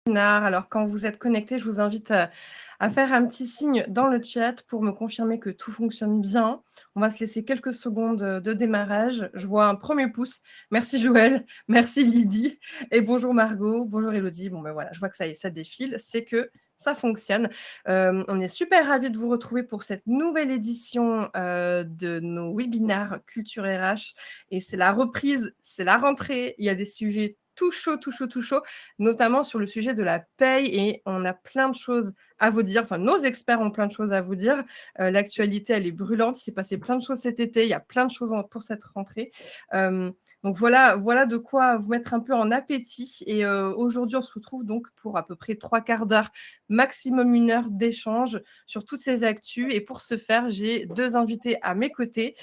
webinaire. Alors, quand vous êtes connectés, je vous invite à faire un petit signe dans le chat pour me confirmer que tout fonctionne bien. On va se laisser quelques secondes de démarrage. Je vois un premier pouce. Merci Joël, merci Lydie et bonjour Margot, bonjour Elodie. Bon, ben voilà, je vois que ça y est, ça défile. C'est que ça fonctionne. On est super ravis de vous retrouver pour cette nouvelle édition de nos webinaires Culture RH. Et c'est la reprise, c'est la rentrée. Il y a des sujets tout chaud, tout chaud, tout chaud, notamment sur le sujet de la paye. Et on a plein de choses à vous dire. Enfin, nos experts ont plein de choses à vous dire. L'actualité, elle est brûlante. Il s'est passé plein de choses cet été. Il y a plein de choses pour cette rentrée. Donc voilà de quoi vous mettre un peu en appétit. Et aujourd'hui, on se retrouve donc pour à peu près 3/4 d'heure, maximum 1 heure d'échange sur toutes ces actus. Et pour ce faire, j'ai 2 invités à mes côtés.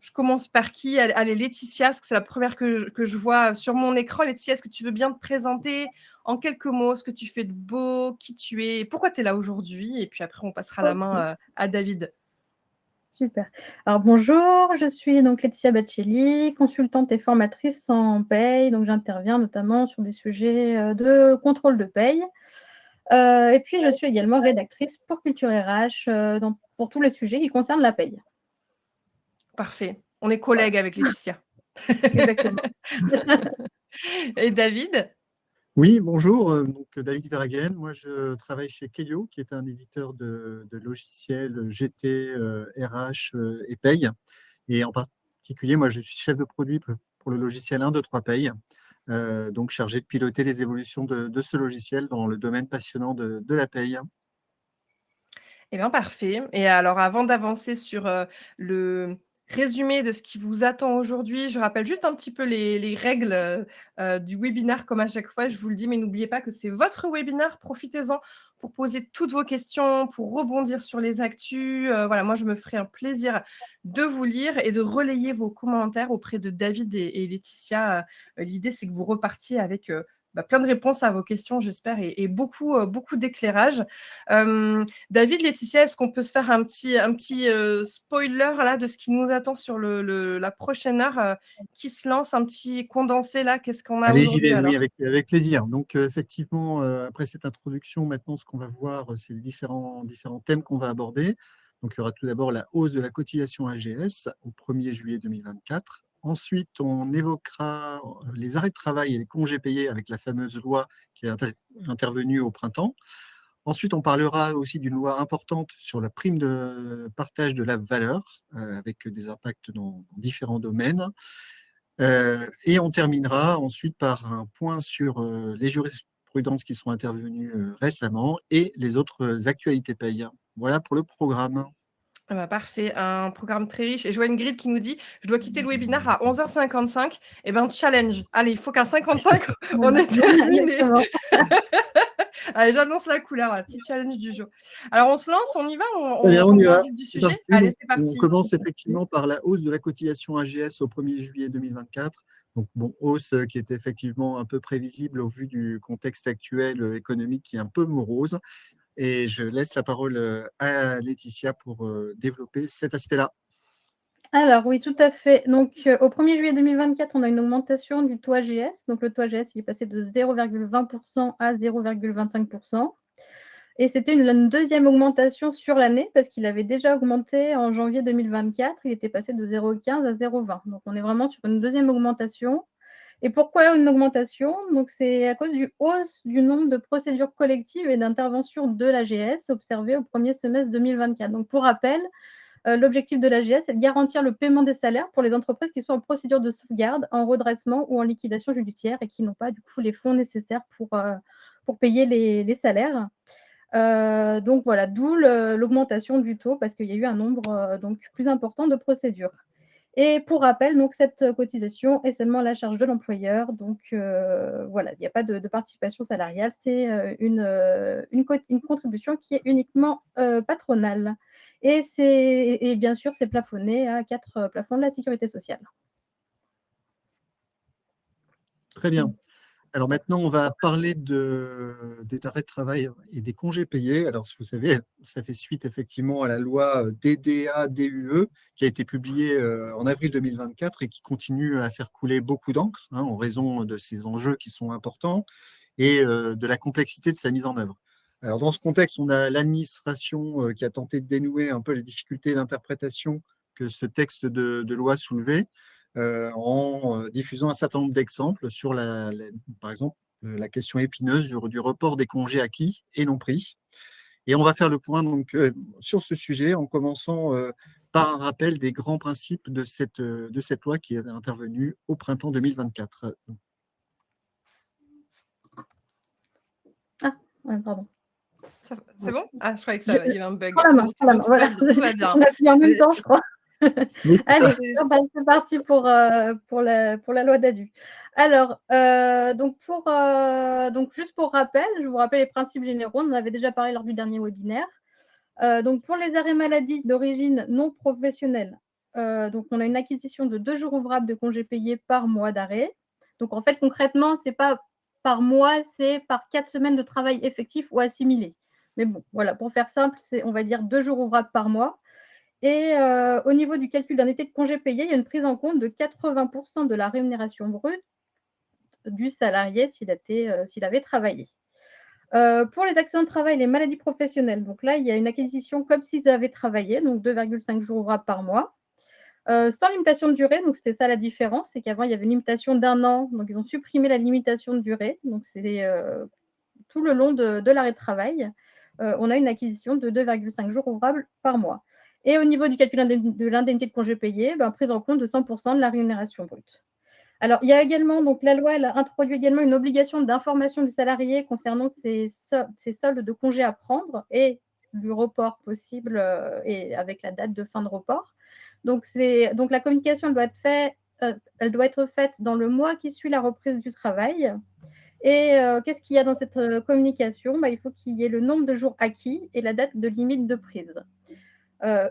Je commence par qui? Allez, Laetitia, parce que c'est la première que je vois sur mon écran. Laetitia, est-ce que tu veux bien te présenter en quelques mots, ce que tu fais de beau, qui tu es, pourquoi tu es là aujourd'hui? Et puis après, on passera la main à David. Super. Alors bonjour, je suis donc Laetitia Baccelli, consultante et formatrice en paye. Donc j'interviens notamment sur des sujets de contrôle de paye. Et puis je suis également rédactrice pour Culture RH pour tous les sujets qui concernent la paye. Parfait. On est collègues avec Laetitia. Exactement. Et David? Oui, bonjour, donc David Verhaeghen. Moi, je travaille chez Keio, qui est un éditeur de logiciels GT, RH et Paye. Et en particulier, moi, je suis chef de produit pour le logiciel 1, 2, 3 Paye, donc chargé de piloter les évolutions de ce logiciel dans le domaine passionnant de la paye. Eh bien, parfait. Et alors, avant d'avancer sur le résumé de ce qui vous attend aujourd'hui, je rappelle juste un petit peu les règles du webinaire, comme à chaque fois, je vous le dis, mais n'oubliez pas que c'est votre webinaire, profitez-en pour poser toutes vos questions, pour rebondir sur les actus. Voilà, moi, je me ferai un plaisir de vous lire et de relayer vos commentaires auprès de David et Laetitia. L'idée, c'est que vous repartiez avec plein de réponses à vos questions, j'espère, et beaucoup d'éclairage. David, Laetitia, est-ce qu'on peut se faire un petit spoiler là, de ce qui nous attend sur la prochaine heure qui se lance, un petit condensé là? Qu'est-ce qu'on a Allez, j'y aujourd'hui vais, alors? oui, avec plaisir. Donc, effectivement, après cette introduction, maintenant, ce qu'on va voir, c'est les différents thèmes qu'on va aborder. Donc, il y aura tout d'abord la hausse de la cotisation AGS au 1er juillet 2024. Ensuite, on évoquera les arrêts de travail et les congés payés avec la fameuse loi qui est intervenue au printemps. Ensuite, on parlera aussi d'une loi importante sur la prime de partage de la valeur, avec des impacts dans différents domaines. Et on terminera ensuite par un point sur les jurisprudences qui sont intervenues récemment et les autres actualités paye. Voilà pour le programme. Ah bah parfait, un programme très riche. Et je vois une grid qui nous dit: «Je dois quitter le webinaire à 11h55». Eh ben, challenge. Allez, il faut qu'à 55, on ait terminé. Exactement. Allez, j'annonce la couleur, voilà, petit challenge du jour. Alors, on se lance, on y va? Allez, on y va va. vif du C'est sujet? parti. Allez, Donc, c'est on parti. commence effectivement par la hausse de la cotisation AGS au 1er juillet 2024. Donc, bon, hausse qui est effectivement un peu prévisible au vu du contexte actuel économique qui est un peu morose. Et je laisse la parole à Laetitia pour développer cet aspect-là. Alors oui, tout à fait. Donc au 1er juillet 2024, on a une augmentation du taux AGS. Donc le taux AGS, il est passé de 0,20% à 0,25%. Et c'était une deuxième augmentation sur l'année parce qu'il avait déjà augmenté en janvier 2024. Il était passé de 0,15 à 0,20. Donc on est vraiment sur une deuxième augmentation. Et pourquoi une augmentation? Donc c'est à cause du hausse du nombre de procédures collectives et d'interventions de l'AGS observées au premier semestre 2024. Donc pour rappel, l'objectif de l'AGS, c'est de garantir le paiement des salaires pour les entreprises qui sont en procédure de sauvegarde, en redressement ou en liquidation judiciaire et qui n'ont pas du coup les fonds nécessaires pour payer les salaires. Donc voilà, d'où l'augmentation du taux parce qu'il y a eu un nombre donc plus important de procédures. Et pour rappel, donc cette cotisation est seulement à la charge de l'employeur. Donc voilà, il n'y a pas de participation salariale, c'est une contribution qui est uniquement patronale. Et bien sûr, c'est plafonné à 4 plafonds de la sécurité sociale. Très bien. Alors maintenant, on va parler des arrêts de travail et des congés payés. Alors, vous savez, ça fait suite effectivement à la loi DDA-DUE qui a été publiée en avril 2024 et qui continue à faire couler beaucoup d'encre en raison de ces enjeux qui sont importants. et de la complexité de sa mise en œuvre. Alors, dans ce contexte, on a l'administration qui a tenté de dénouer un peu les difficultés d'interprétation que ce texte de loi soulevait en diffusant un certain nombre d'exemples sur, par exemple, la question épineuse du report des congés acquis et non pris. Et on va faire le point donc, sur ce sujet en commençant par un rappel des grands principes de cette loi qui est intervenue au printemps 2024. Ah, ouais, pardon. C'est bon? Ah, je croyais qu'il y avait un bug. Prends la main, Non, c'est bon, tout voilà. va bien, tout va bien. On a fait en même temps, je crois. Oui, Allez, c'est parti pour la loi Dadu. Alors, donc juste pour rappel, je vous rappelle les principes généraux, on en avait déjà parlé lors du dernier webinaire. Donc pour les arrêts maladie d'origine non professionnelle, donc on a une acquisition de 2 jours ouvrables de congés payés par mois d'arrêt. Donc en fait, concrètement, ce n'est pas par mois, c'est par 4 semaines de travail effectif ou assimilé. Mais bon, voilà, pour faire simple, on va dire 2 jours ouvrables par mois. Et au niveau du calcul d'un été de congé payé, il y a une prise en compte de 80% de la rémunération brute du salarié s'il avait travaillé. Pour les accidents de travail, les maladies professionnelles, donc là, il y a une acquisition comme s'ils avaient travaillé, donc 2,5 jours ouvrables par mois, sans limitation de durée. Donc, c'était ça la différence, c'est qu'avant, il y avait une limitation d'1 an, donc ils ont supprimé la limitation de durée. Donc, c'est tout le long de l'arrêt de travail, on a une acquisition de 2,5 jours ouvrables par mois. Et au niveau du calcul de l'indemnité de congé payé, prise en compte de 100% de la rémunération brute. Alors, il y a également, donc la loi, elle a introduit également une obligation d'information du salarié concernant ses soldes de congés à prendre et du report possible et avec la date de fin de report. Donc, la communication elle doit être faite dans le mois qui suit la reprise du travail. Et qu'est-ce qu'il y a dans cette communication? Il faut qu'il y ait le nombre de jours acquis et la date de limite de prise.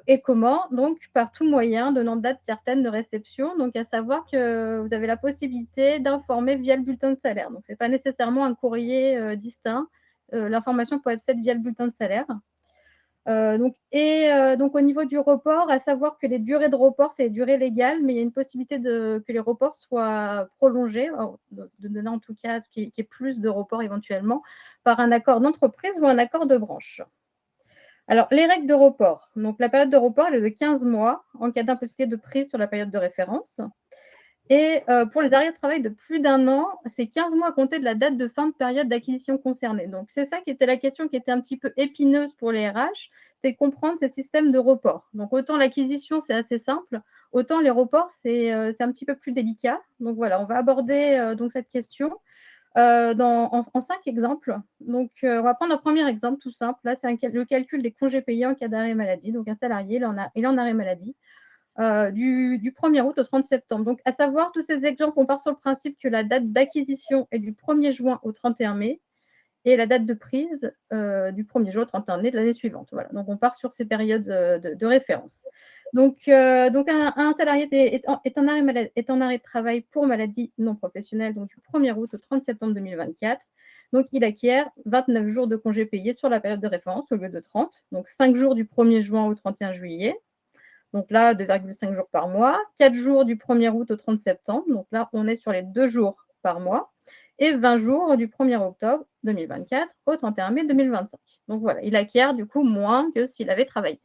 Et comment? Donc, par tout moyen, donnant date certaine de réception, donc à savoir que vous avez la possibilité d'informer via le bulletin de salaire. Donc, ce n'est pas nécessairement un courrier distinct. L'information peut être faite via le bulletin de salaire. Donc, au niveau du report, à savoir que les durées de report, c'est les durées légales, mais il y a une possibilité que les reports soient prolongés, de donner en tout cas qu'il y ait plus de reports éventuellement, par un accord d'entreprise ou un accord de branche. Alors, les règles de report. Donc, la période de report, elle est de 15 mois en cas d'impossibilité de prise sur la période de référence. Et pour les arrêts de travail de plus d'1 an, c'est 15 mois à compter de la date de fin de période d'acquisition concernée. Donc, c'est ça qui était la question qui était un petit peu épineuse pour les RH, c'est comprendre ces systèmes de report. Donc, autant l'acquisition, c'est assez simple, autant les reports, c'est un petit peu plus délicat. Donc, voilà, on va aborder donc cette question en 5 exemples. Donc, on va prendre un premier exemple tout simple. Là, c'est le calcul des congés payés en cas d'arrêt maladie. Donc, un salarié, il est en arrêt maladie. Du 1er août au 30 septembre. Donc, à savoir, tous ces exemples, on part sur le principe que la date d'acquisition est du 1er juin au 31 mai et la date de prise du 1er juin au 31 mai de l'année suivante. Voilà. Donc, on part sur ces périodes de référence. Donc un salarié est en arrêt de travail pour maladie non professionnelle, donc du 1er août au 30 septembre 2024. Donc, il acquiert 29 jours de congés payés sur la période de référence au lieu de 30. Donc, 5 jours du 1er juin au 31 juillet. Donc là, 2,5 jours par mois. 4 jours du 1er août au 30 septembre. Donc là, on est sur les 2 jours par mois. Et 20 jours du 1er octobre 2024 au 31 mai 2025. Donc voilà, il acquiert du coup moins que s'il avait travaillé.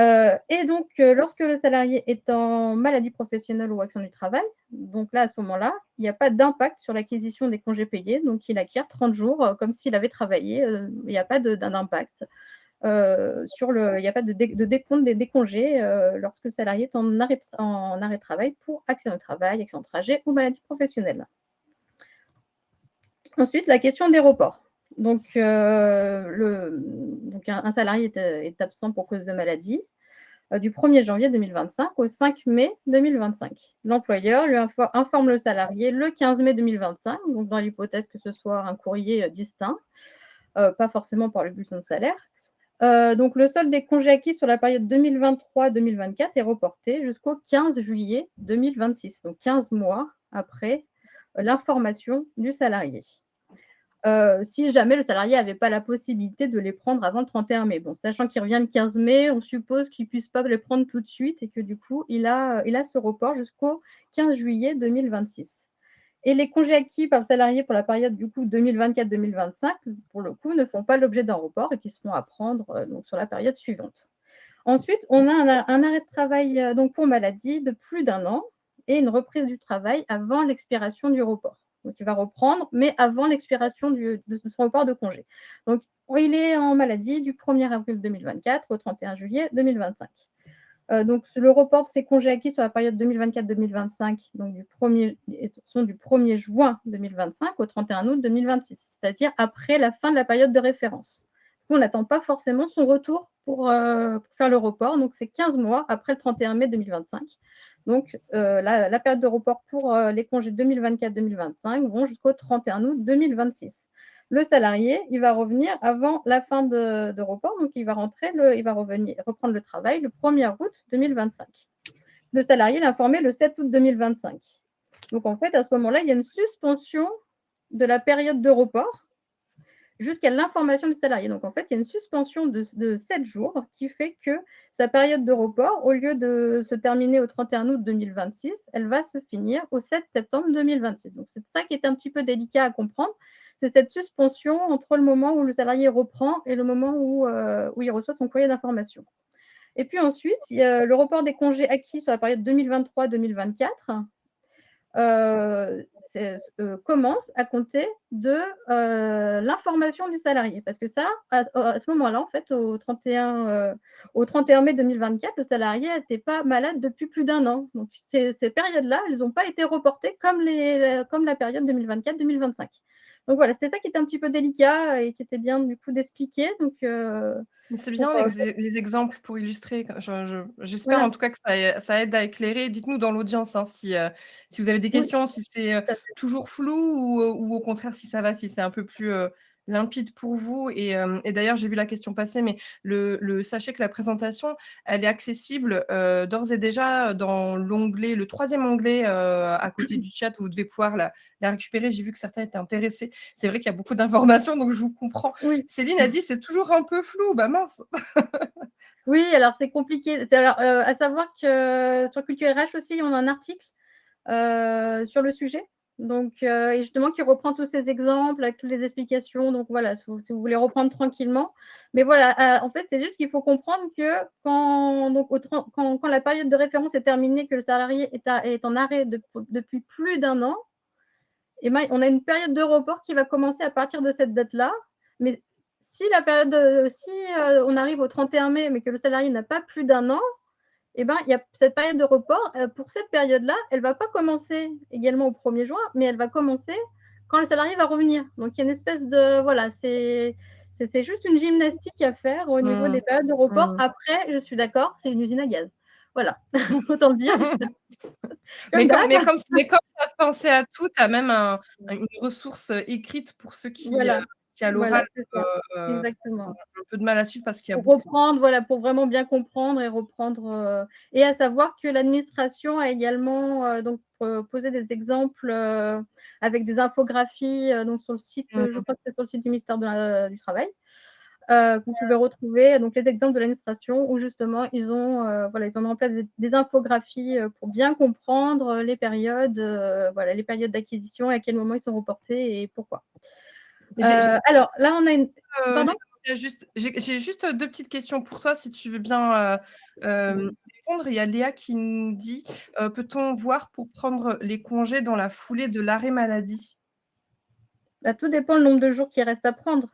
Et donc, lorsque le salarié est en maladie professionnelle ou accident du travail, donc là, à ce moment-là, il n'y a pas d'impact sur l'acquisition des congés payés. Donc, il acquiert 30 jours comme s'il avait travaillé. Il n'y a pas d'impact. Il n'y a pas de décompte des congés lorsque le salarié est en arrêt de travail pour accident de travail, accident de trajet ou maladie professionnelle. Ensuite, la question des reports. Donc, un salarié est absent pour cause de maladie du 1er janvier 2025 au 5 mai 2025. L'employeur lui informe le salarié le 15 mai 2025, donc dans l'hypothèse que ce soit un courrier distinct, pas forcément par le bulletin de salaire. Donc, le solde des congés acquis sur la période 2023-2024 est reporté jusqu'au 15 juillet 2026, donc 15 mois après l'information du salarié. Si jamais le salarié n'avait pas la possibilité de les prendre avant le 31 mai. Bon, sachant qu'il revient le 15 mai, on suppose qu'il ne puisse pas les prendre tout de suite et que du coup, il a ce report jusqu'au 15 juillet 2026. Et les congés acquis par le salarié pour la période du coup 2024-2025, pour le coup, ne font pas l'objet d'un report et qui seront à prendre donc sur la période suivante. Ensuite, on a un arrêt de travail donc pour maladie de plus d'1 an et une reprise du travail avant l'expiration du report. Donc il va reprendre, mais avant l'expiration de son report de congé. Donc il est en maladie du 1er avril 2024 au 31 juillet 2025. Donc le report de ses congés acquis sur la période 2024-2025 donc sont du 1er juin 2025 au 31 août 2026, c'est-à-dire après la fin de la période de référence. On n'attend pas forcément son retour pour faire le report, donc c'est 15 mois après le 31 mai 2025. Donc la période de report pour les congés 2024-2025 vont jusqu'au 31 août 2026. Le salarié, il va revenir avant la fin de report, donc il va reprendre le travail le 1er août 2025. Le salarié est informé le 7 août 2025. Donc en fait, à ce moment-là, il y a une suspension de la période de report jusqu'à l'information du salarié. Donc en fait, il y a une suspension de 7 jours qui fait que sa période de report, au lieu de se terminer au 31 août 2026, elle va se finir au 7 septembre 2026. Donc c'est ça qui est un petit peu délicat à comprendre. C'est cette suspension entre le moment où le salarié reprend et le moment où il reçoit son courrier d'information. Et puis ensuite, il y a le report des congés acquis sur la période 2023-2024 commence à compter de l'information du salarié. Parce que ça, à ce moment-là, en fait, au 31 mai 2024, le salarié n'était pas malade depuis plus d'1 an. Donc, ces périodes-là, elles n'ont pas été reportées comme la période 2024-2025. Donc voilà, c'était ça qui était un petit peu délicat et qui était bien du coup d'expliquer. Donc, C'est bien les exemples pour illustrer. J'espère voilà. en tout cas que ça aide à éclairer. Dites-nous dans l'audience si vous avez des Oui, questions, si c'est tout à fait. toujours flou ou au contraire si ça va, si c'est un peu plus limpide pour vous. Et d'ailleurs, j'ai vu la question passer, mais sachez que la présentation, elle est accessible d'ores et déjà dans l'onglet, le 3e onglet à côté du chat où vous devez pouvoir la récupérer. J'ai vu que certains étaient intéressés. C'est vrai qu'il y a beaucoup d'informations, donc je vous comprends. Oui. Céline a dit c'est toujours un peu flou. Bah mince. Oui, alors c'est compliqué. Alors, à savoir que sur Culture RH aussi, on a un article sur le sujet. Donc, et justement, qui reprend tous ces exemples avec toutes les explications. Donc voilà, si vous voulez reprendre tranquillement. Mais voilà, en fait, c'est juste qu'il faut comprendre que quand la période de référence est terminée, que le salarié est en arrêt depuis plus d'1 an, et ben, on a une période de report qui va commencer à partir de cette date-là. Mais si on arrive au 31 mai, mais que le salarié n'a pas plus d'1 an, et ben, il y a cette période de report. Pour cette période-là, elle ne va pas commencer également au 1er juin, mais elle va commencer quand le salarié va revenir. Donc, il y a une espèce de… Voilà, c'est juste une gymnastique à faire au niveau des périodes de report. Après, je suis d'accord, c'est une usine à gaz. Voilà, autant le dire. Mais Comme comme d'hab. ça a pensé à tout, tu as même une ressource écrite pour ceux qui Voilà, à l'oral c'est ça, ont exactement. un peu de mal à suivre parce qu'il y a Pour beaucoup. reprendre, voilà, pour vraiment bien comprendre et reprendre, et à savoir que l'administration a également donc posé des exemples avec des infographies donc sur le site, je crois que c'est sur le site du ministère du Travail, que vous pouvez retrouver donc les exemples de l'administration où justement ils ont mis en place des infographies pour bien comprendre les périodes, les périodes d'acquisition et à quel moment ils sont reportés et pourquoi. Alors là, on a une… Pardon ? J'ai juste 2 petites questions pour toi, si tu veux bien répondre. Il y a Léa qui nous dit peut-on voir pour prendre les congés dans la foulée de l'arrêt maladie? Bah, tout dépend le nombre de jours qui reste à prendre.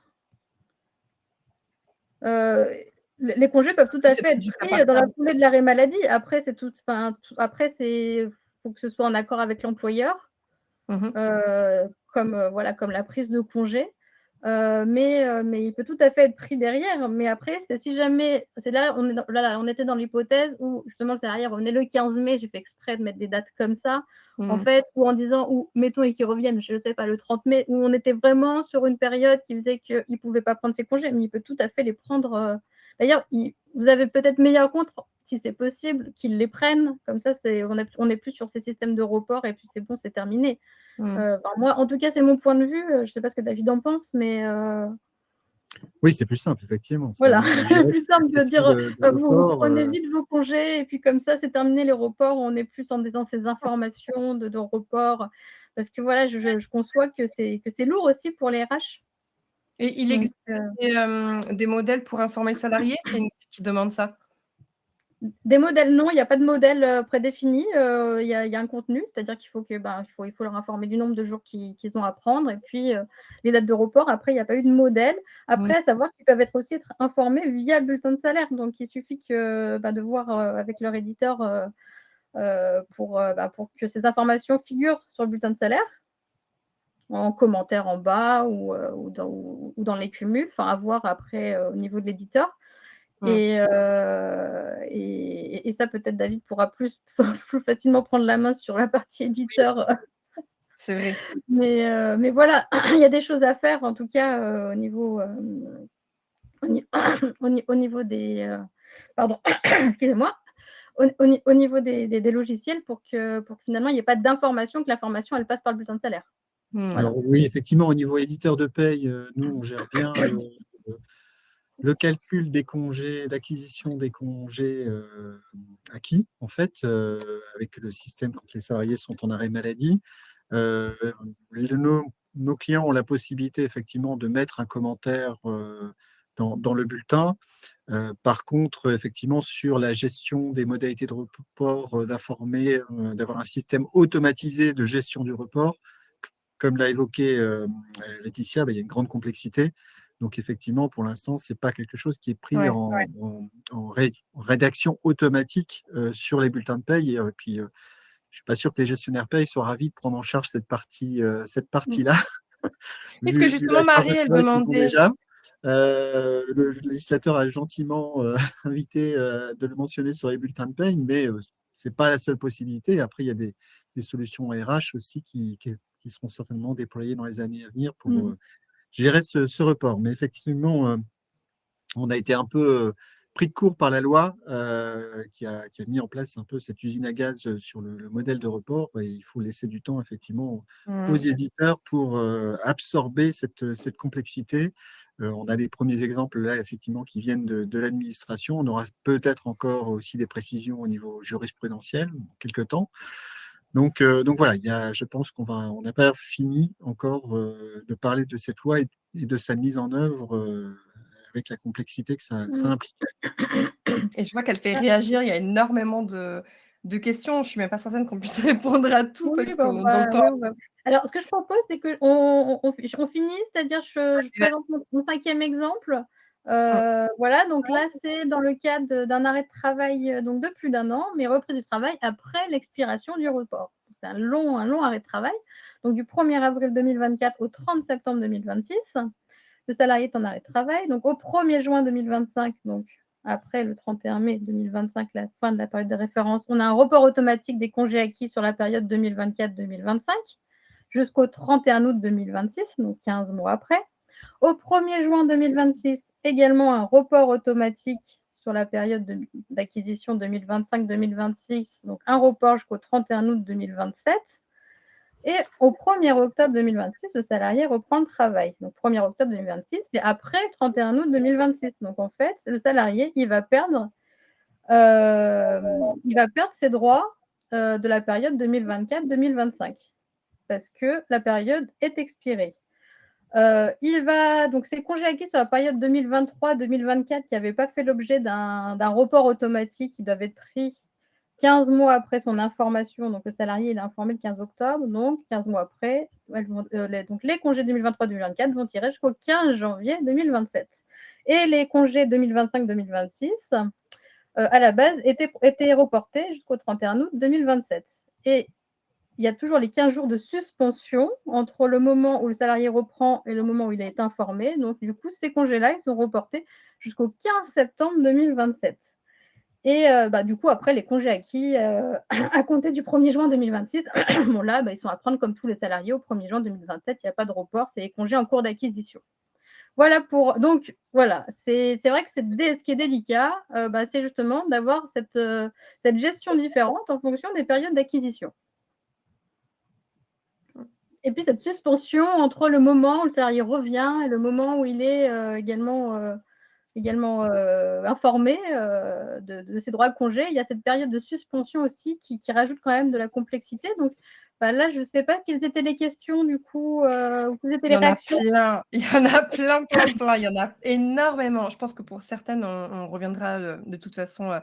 Les congés peuvent tout à C'est fait être du cas pris par dans cas. la foulée de l'arrêt maladie. Après, faut que ce soit en accord avec l'employeur, Mmh. comme la prise de congé. Mais il peut tout à fait être pris derrière. Mais après, si jamais, c'est là, on était dans l'hypothèse où justement le salarié revenait le 15 mai. J'ai fait exprès de mettre des dates comme ça, en fait, ou en disant, ou mettons et qu'ils reviennent, je ne sais pas, le 30 mai, où on était vraiment sur une période qui faisait qu'il ne pouvait pas prendre ses congés, mais il peut tout à fait les prendre. D'ailleurs, vous avez peut-être meilleur compte, si c'est possible, qu'ils les prennent. Comme ça, on n'est plus sur ces systèmes de report et puis c'est bon, c'est terminé. Moi, en tout cas, c'est mon point de vue. Je ne sais pas ce que David en pense, mais Oui, c'est plus simple, effectivement. voilà, De gérer plus la simple de question dire de vous report. prenez vite vos congés et puis comme ça, c'est terminé les reports. On n'est plus dans ces informations de report. Parce que voilà, je conçois que c'est lourd aussi pour les RH. Et il Donc, existe des modèles pour informer le salarié? C'est une qui demande ça? des modèles, non, il n'y a pas de modèle prédéfini. Il y a un contenu, c'est-à-dire qu'il faut il faut leur informer du nombre de jours qu'ils ont à prendre et puis les dates de report. Après, il n'y a pas eu de modèle. Après, à savoir qu'ils peuvent aussi être informés via le bulletin de salaire. Donc, il suffit de voir avec leur éditeur pour que ces informations figurent sur le bulletin de salaire, en commentaire en bas ou dans les cumuls, enfin à voir après au niveau de l'éditeur. Et ça, peut-être David pourra plus facilement prendre la main sur la partie éditeur. C'est vrai. Mais voilà, il y a des choses à faire, en tout cas, au niveau des pardon, excusez-moi, au niveau des logiciels pour que finalement il n'y ait pas d'information, que l'information elle passe par le bulletin de salaire. Voilà. Alors oui, effectivement, au niveau éditeur de paye, nous, on gère bien le calcul des congés, d'acquisition des congés acquis, en fait, avec le système quand les salariés sont en arrêt maladie. Nos clients ont la possibilité, effectivement, de mettre un commentaire dans le bulletin. Par contre, effectivement, sur la gestion des modalités de report, d'informer, d'avoir un système automatisé de gestion du report, comme l'a évoqué Laetitia, il y a une grande complexité. Donc, effectivement, pour l'instant, ce n'est pas quelque chose qui est pris en rédaction automatique sur les bulletins de paye. Et puis, je ne suis pas sûr que les gestionnaires paye soient ravis de prendre en charge cette partie-là, Puisque vu justement, la charge de Marie, elle travail qu'ils ont demandait. déjà. Le législateur a gentiment invité de le mentionner sur les bulletins de paye, mais ce n'est pas la seule possibilité. Après, il y a des solutions RH aussi qui seront certainement déployées dans les années à venir pour gérer ce report. Mais effectivement, on a été un peu pris de court par la loi qui a mis en place un peu cette usine à gaz sur le modèle de report. Et il faut laisser du temps, effectivement, aux éditeurs pour absorber cette complexité. On a les premiers exemples, là, effectivement, qui viennent de l'administration. On aura peut-être encore aussi des précisions au niveau jurisprudentiel dans quelques temps. Donc voilà, je pense qu'on n'a pas fini encore de parler de cette loi et de sa mise en œuvre avec la complexité que ça implique. Et je vois qu'elle fait réagir. Il y a énormément de questions. Je ne suis même pas certaine qu'on puisse répondre à tout Oui, parce qu'on dans le temps. Alors, ce que je propose, c'est qu'on finisse, c'est-à-dire je présente mon 5e exemple. Voilà, donc là, c'est dans le cadre d'un arrêt de travail donc de plus d'1 an, mais reprise du travail après l'expiration du report. C'est un long arrêt de travail. Donc, du 1er avril 2024 au 30 septembre 2026, le salarié est en arrêt de travail. Donc, au 1er juin 2025, donc après le 31 mai 2025, la fin de la période de référence, on a un report automatique des congés acquis sur la période 2024-2025 jusqu'au 31 août 2026, donc 15 mois après. Au 1er juin 2026, également un report automatique sur la période d'acquisition 2025-2026, donc un report jusqu'au 31 août 2027. Et au 1er octobre 2026, le salarié reprend le travail. Donc, 1er octobre 2026, c'est après 31 août 2026. Donc, en fait, le salarié, il va perdre ses droits de la période 2024-2025 parce que la période est expirée. Donc, ces congés acquis sur la période 2023-2024 qui n'avaient pas fait l'objet d'un report automatique, qui doivent être pris 15 mois après son information. Donc, le salarié il est informé le 15 octobre. Donc, 15 mois après, donc les congés 2023-2024 vont tirer jusqu'au 15 janvier 2027. Et les congés 2025-2026, à la base, étaient reportés jusqu'au 31 août 2027. Et il y a toujours les 15 jours de suspension entre le moment où le salarié reprend et le moment où il a été informé. Donc, du coup, ces congés-là, ils sont reportés jusqu'au 15 septembre 2027. Et du coup, après, les congés acquis à compter du 1er juin 2026, bon là, ils sont à prendre comme tous les salariés au 1er juin 2027. Il n'y a pas de report, c'est les congés en cours d'acquisition. Voilà donc voilà, c'est vrai que ce qui est délicat, c'est justement d'avoir cette gestion différente en fonction des périodes d'acquisition. Et puis cette suspension entre le moment où le salarié revient et le moment où il est également informé de ses droits à congé. Il y a cette période de suspension aussi qui rajoute quand même de la complexité. Donc, Bah, là, je ne sais pas quelles étaient les questions du coup, ou quelles étaient Il y les en a réactions? plein, il y en a plein, plein, plein, il y en a énormément. Je pense que pour certaines, on reviendra, de toute façon,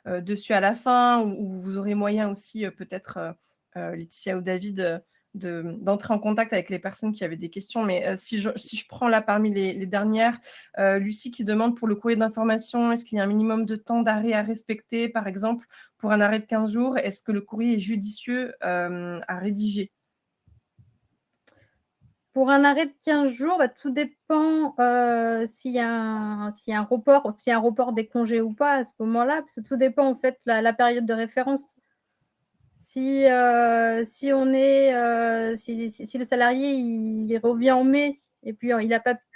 dessus à la fin ou vous aurez moyen aussi, peut-être, Laetitia ou David, d'entrer en contact avec les personnes qui avaient des questions. Mais, si je prends là parmi les dernières, Lucie qui demande pour le courrier d'information, est-ce qu'il y a un minimum de temps d'arrêt à respecter? Par exemple, pour un arrêt de 15 jours, est-ce que le courrier est judicieux, à rédiger? Pour un arrêt de 15 jours, bah, tout dépend, s'il y a un report des congés ou pas à ce moment-là, parce que tout dépend en fait la période de référence. Si le salarié il revient en mai et puis,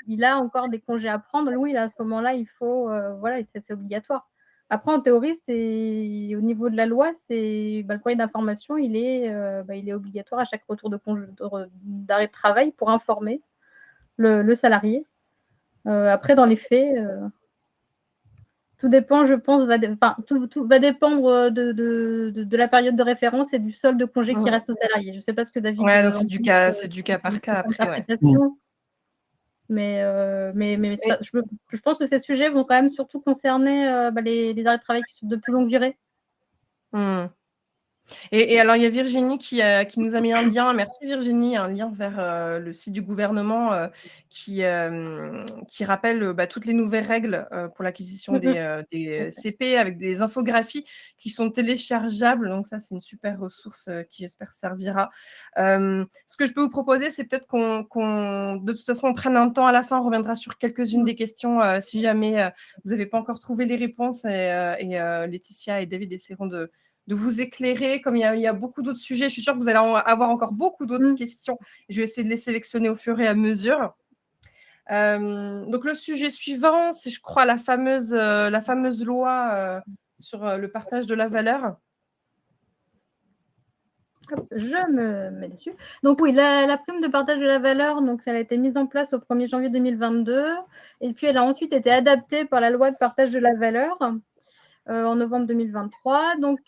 il a encore des congés à prendre, oui, là, à ce moment-là, il faut, voilà, c'est obligatoire. Après, en théorie, c'est au niveau de la loi, le courrier d'information, il est obligatoire à chaque retour d'arrêt de travail pour informer le salarié. Après, dans les faits, tout dépend, je pense, tout va dépendre de la période de référence et du solde de congé qui Mmh. reste au salarié. Je ne sais pas ce que David, Ouais, donc en pense, c'est du cas par cas de après, ouais. l'interprétation, mais Et je pense que ces sujets vont quand même surtout concerner, les arrêts de travail qui sont de plus longue durée. mmh. Et alors, il y a Virginie qui nous a mis un lien. Merci Virginie, un lien vers, le site du gouvernement, qui rappelle, toutes les nouvelles règles, pour l'acquisition Mmh mh. des CP avec des infographies qui sont téléchargeables. Donc ça, c'est une super ressource, qui j'espère servira. Ce que je peux vous proposer, c'est peut-être qu'on de toute façon, on prenne un temps à la fin, on reviendra sur quelques-unes Mmh. des questions, si jamais, vous n'avez pas encore trouvé les réponses et Laetitia et David essaieront de vous éclairer. Comme il y a beaucoup d'autres sujets, je suis sûre que vous allez avoir encore beaucoup d'autres Mmh. questions. Je vais essayer de les sélectionner au fur et à mesure. Donc le sujet suivant, c'est, je crois, la fameuse loi sur le partage de la valeur. Hop, je me mets dessus. Donc oui, la prime de partage de la valeur, donc elle a été mise en place au 1er janvier 2022 et puis elle a ensuite été adaptée par la loi de partage de la valeur, en novembre 2023. Donc,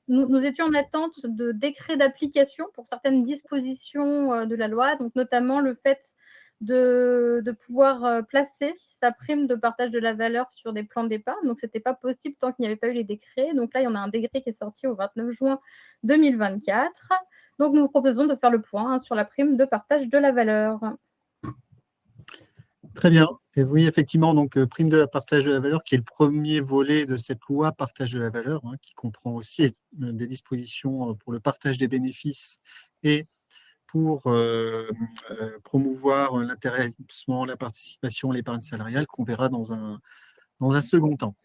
nous étions en attente de décrets d'application pour certaines dispositions de la loi, donc notamment le fait de pouvoir placer sa prime de partage de la valeur sur des plans d'épargne. Donc, ce n'était pas possible tant qu'il n'y avait pas eu les décrets. Donc là, il y en a un décret qui est sorti au 29 juin 2024. Donc, nous vous proposons de faire le point sur la prime de partage de la valeur. Très bien. Et oui, effectivement, donc prime de la partage de la valeur, qui est le premier volet de cette loi partage de la valeur, qui comprend aussi des dispositions pour le partage des bénéfices et pour promouvoir l'intéressement, la participation, l'épargne salariale, qu'on verra dans un second temps.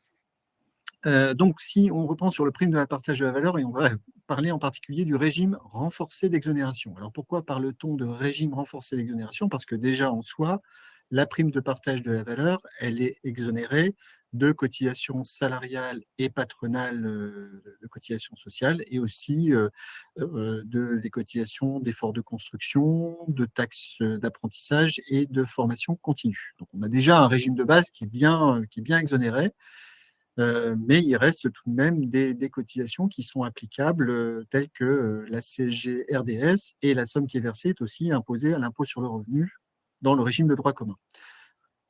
Donc, si on reprend sur le prime de la partage de la valeur, et on va parler en particulier du régime renforcé d'exonération. Alors, pourquoi parle-t-on de régime renforcé d'exonération? Parce que déjà, en soi, la prime de partage de la valeur, elle est exonérée de cotisations salariales et patronales, de cotisations sociales, et aussi des cotisations d'efforts de construction, de taxes d'apprentissage et de formation continue. Donc, on a déjà un régime de base qui est bien exonéré. Mais il reste tout de même des cotisations qui sont applicables, telles que la CSG RDS, et la somme qui est versée est aussi imposée à l'impôt sur le revenu dans le régime de droit commun.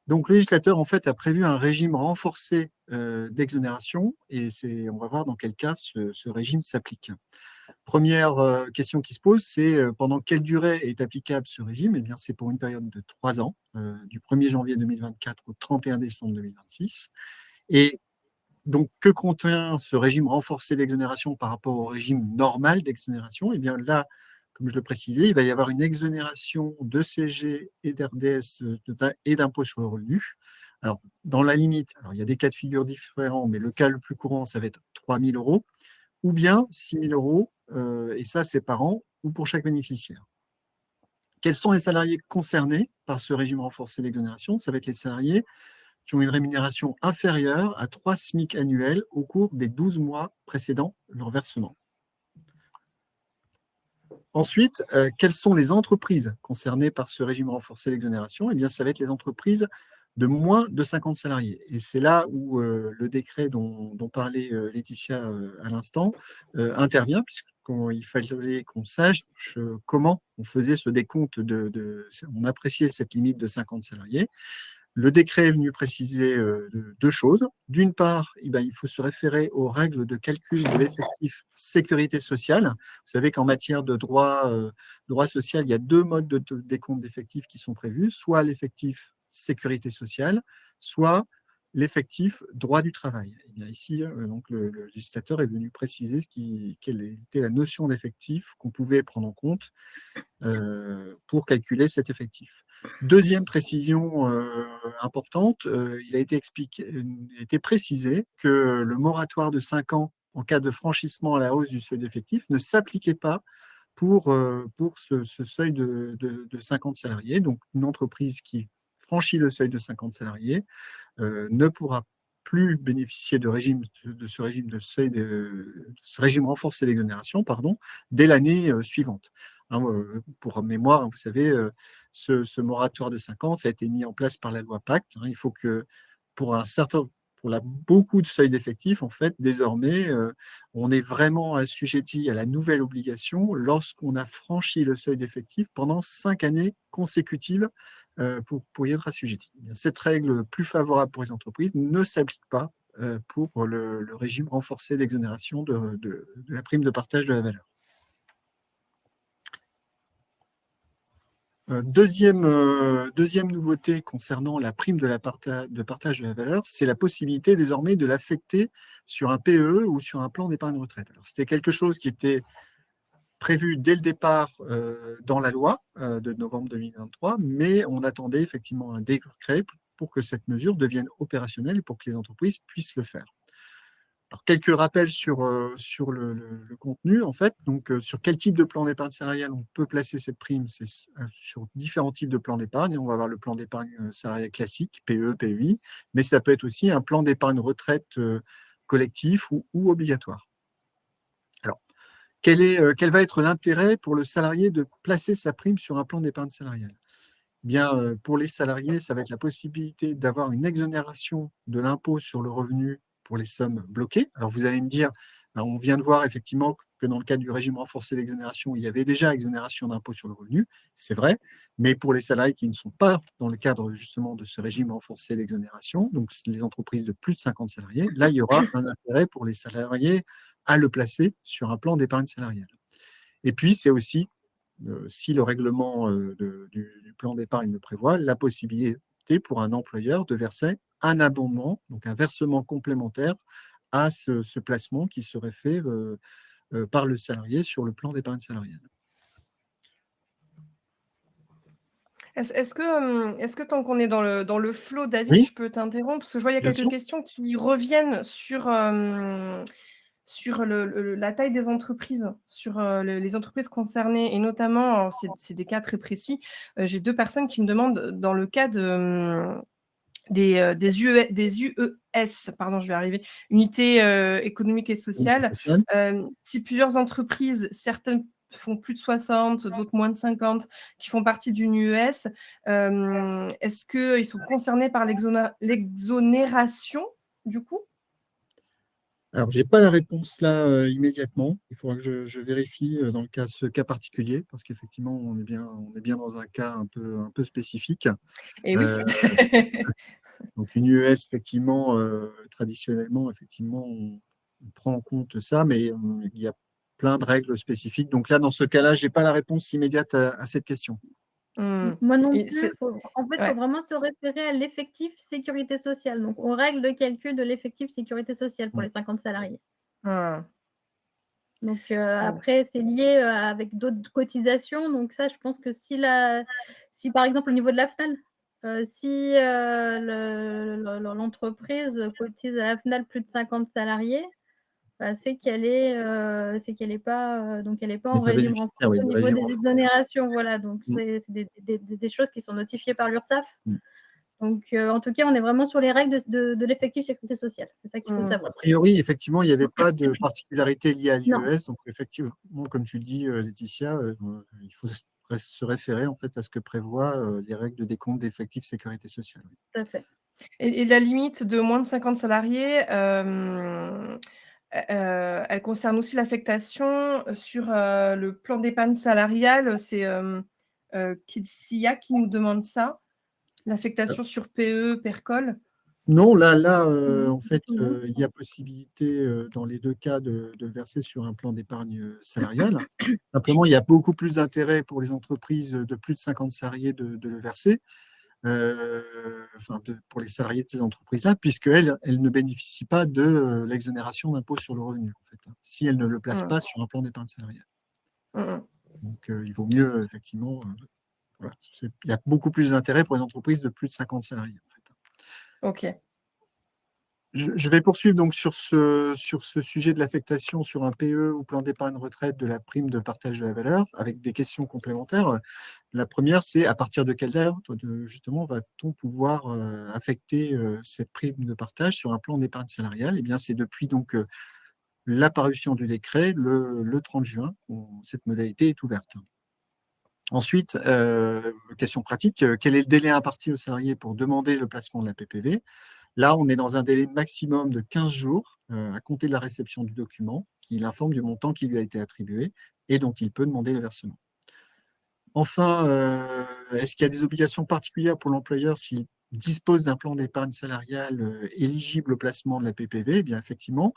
Donc le législateur, en fait, a prévu un régime renforcé d'exonération, et on va voir dans quel cas ce régime s'applique. Première question qui se pose, c'est pendant quelle durée est applicable ce régime? Eh bien, c'est pour une période de 3 ans, du 1er janvier 2024 au 31 décembre 2026. Et donc, que contient ce régime renforcé d'exonération par rapport au régime normal d'exonération? Eh bien là, comme je le précisais, il va y avoir une exonération de CSG et d'RDS et d'impôt sur le revenu. Alors, dans la limite, il y a des cas de figure différents, mais le cas le plus courant, ça va être 3 000 euros, ou bien 6 000 euros, et ça, c'est par an ou pour chaque bénéficiaire. Quels sont les salariés concernés par ce régime renforcé d'exonération? Ça va être les salariés qui ont une rémunération inférieure à 3 SMIC annuels au cours des 12 mois précédant leur versement. Ensuite, quelles sont les entreprises concernées par ce régime renforcé d'exonération? Eh bien, ça va être les entreprises de moins de 50 salariés. Et c'est là où le décret dont parlait Laetitia à l'instant intervient, puisque il fallait qu'on sache comment on faisait ce décompte on appréciait cette limite de 50 salariés. Le décret est venu préciser deux choses. D'une part, il faut se référer aux règles de calcul de l'effectif sécurité sociale. Vous savez qu'en matière de droit social, il y a deux modes de décompte d'effectifs qui sont prévus, soit l'effectif sécurité sociale, soit l'effectif droit du travail. Et bien ici, donc le législateur est venu préciser quelle était la notion d'effectif qu'on pouvait prendre en compte pour calculer cet effectif. Deuxième précision importante, il a été précisé que le moratoire de 5 ans en cas de franchissement à la hausse du seuil d'effectif ne s'appliquait pas pour ce seuil de 50 salariés. Donc, une entreprise qui franchit le seuil de 50 salariés ne pourra plus bénéficier de ce régime renforcé d'exonération, dès l'année suivante. Pour mémoire, vous savez, ce moratoire de 5 ans, ça a été mis en place par la loi Pacte. Il faut que pour beaucoup de seuils d'effectifs, en fait, désormais, on est vraiment assujetti à la nouvelle obligation lorsqu'on a franchi le seuil d'effectif pendant 5 années consécutives pour y être assujetti. Cette règle plus favorable pour les entreprises ne s'applique pas pour le régime renforcé d'exonération de la prime de partage de la valeur. Deuxième nouveauté concernant la prime de partage de la valeur, c'est la possibilité désormais de l'affecter sur un PEE ou sur un plan d'épargne retraite. C'était quelque chose qui était prévu dès le départ dans la loi de novembre 2023, mais on attendait effectivement un décret pour que cette mesure devienne opérationnelle et pour que les entreprises puissent le faire. Alors, quelques rappels sur le contenu, en fait. Donc, sur quel type de plan d'épargne salariale on peut placer cette prime? C'est sur différents types de plans d'épargne. On va avoir le plan d'épargne salariale classique, PE, PEI, mais ça peut être aussi un plan d'épargne retraite collectif ou obligatoire. Alors, quel va être l'intérêt pour le salarié de placer sa prime sur un plan d'épargne salariale? Bien, pour les salariés, ça va être la possibilité d'avoir une exonération de l'impôt sur le revenu pour les sommes bloquées. Alors, vous allez me dire, on vient de voir effectivement que dans le cadre du régime renforcé d'exonération, il y avait déjà exonération d'impôt sur le revenu, c'est vrai, mais pour les salariés qui ne sont pas dans le cadre justement de ce régime renforcé d'exonération, donc les entreprises de plus de 50 salariés, là, il y aura un intérêt pour les salariés à le placer sur un plan d'épargne salariale. Et puis, c'est aussi si le règlement du plan d'épargne le prévoit, la possibilité pour un employeur de verser un abondement, donc un versement complémentaire à ce placement qui serait fait par le salarié sur le plan d'épargne salariale. Est-ce que tant qu'on est dans le flow, David, Oui, je peux t'interrompre? Parce que je vois, il y a bien quelques sûr. questions qui reviennent sur la taille des entreprises, sur les entreprises concernées, et notamment, c'est des cas très précis. J'ai 2 personnes qui me demandent, dans le cas des UES, pardon, je vais arriver, unités économiques et sociales, si plusieurs entreprises, certaines font plus de 60, d'autres moins de 50, qui font partie d'une UES, est-ce qu'ils sont concernés par l'exonération, du coup? Alors, je n'ai pas la réponse là immédiatement. Il faudra que je vérifie dans ce cas particulier, parce qu'effectivement, on est bien dans un cas un peu spécifique. Et oui. Donc, une UES, effectivement, traditionnellement, effectivement, on prend en compte ça, mais il y a plein de règles spécifiques. Donc là, dans ce cas-là, je n'ai pas la réponse immédiate à cette question. Moi non Et plus. En fait, il faut vraiment se référer à l'effectif sécurité sociale, donc aux règles de calcul de l'effectif sécurité sociale pour les 50 salariés. Donc après, c'est lié avec d'autres cotisations. Donc ça, je pense que si par exemple, au niveau de la FNAL, si l'entreprise cotise à la FNAL plus de 50 salariés, c'est qu'elle est pas donc elle est pas en régime renforcé au niveau des exonérations. Voilà, donc c'est des choses qui sont notifiées par l'URSSAF. Donc en tout cas, on est vraiment sur les règles de l'effectif sécurité sociale. C'est ça qu'il faut savoir. A priori, effectivement, il n'y avait pas de particularité liée à l'UES. Donc effectivement, comme tu le dis, Laetitia, il faut se référer en fait à ce que prévoient les règles de décompte d'effectifs sécurité sociale. Tout à fait. Et la limite de moins de 50 salariés, elle concerne aussi l'affectation sur le plan d'épargne salariale. C'est Kidsia qui nous demande ça, l'affectation sur PE, PERCOL. Non, là, Non, en fait, non. il y a possibilité dans les deux cas de verser sur un plan d'épargne salariale. Simplement, il y a beaucoup plus d'intérêt pour les entreprises de plus de 50 salariés de le verser, pour les salariés de ces entreprises-là, puisqu'elles ne bénéficient pas de l'exonération d'impôt sur le revenu, en fait, hein, si elles ne le placent Mmh. pas sur un plan d'épargne salariale. Mmh. Donc, il vaut mieux, effectivement, voilà, il y a beaucoup plus d'intérêt pour les entreprises de plus de 50 salariés, en fait. OK. Je vais poursuivre donc sur ce sujet de l'affectation sur un PE ou plan d'épargne retraite de la prime de partage de la valeur, avec des questions complémentaires. La première, c'est à partir de quelle date, justement, va-t-on pouvoir affecter cette prime de partage sur un plan d'épargne salariale? Eh bien, c'est depuis donc l'apparition du décret le 30 juin, cette modalité est ouverte. Ensuite, question pratique, quel est le délai imparti aux salariés pour demander le placement de la PPV? Là, on est dans un délai maximum de 15 jours à compter de la réception du document qui l'informe du montant qui lui a été attribué et dont il peut demander le versement. Enfin, est-ce qu'il y a des obligations particulières pour l'employeur s'il dispose d'un plan d'épargne salariale éligible au placement de la PPV? Eh bien, effectivement,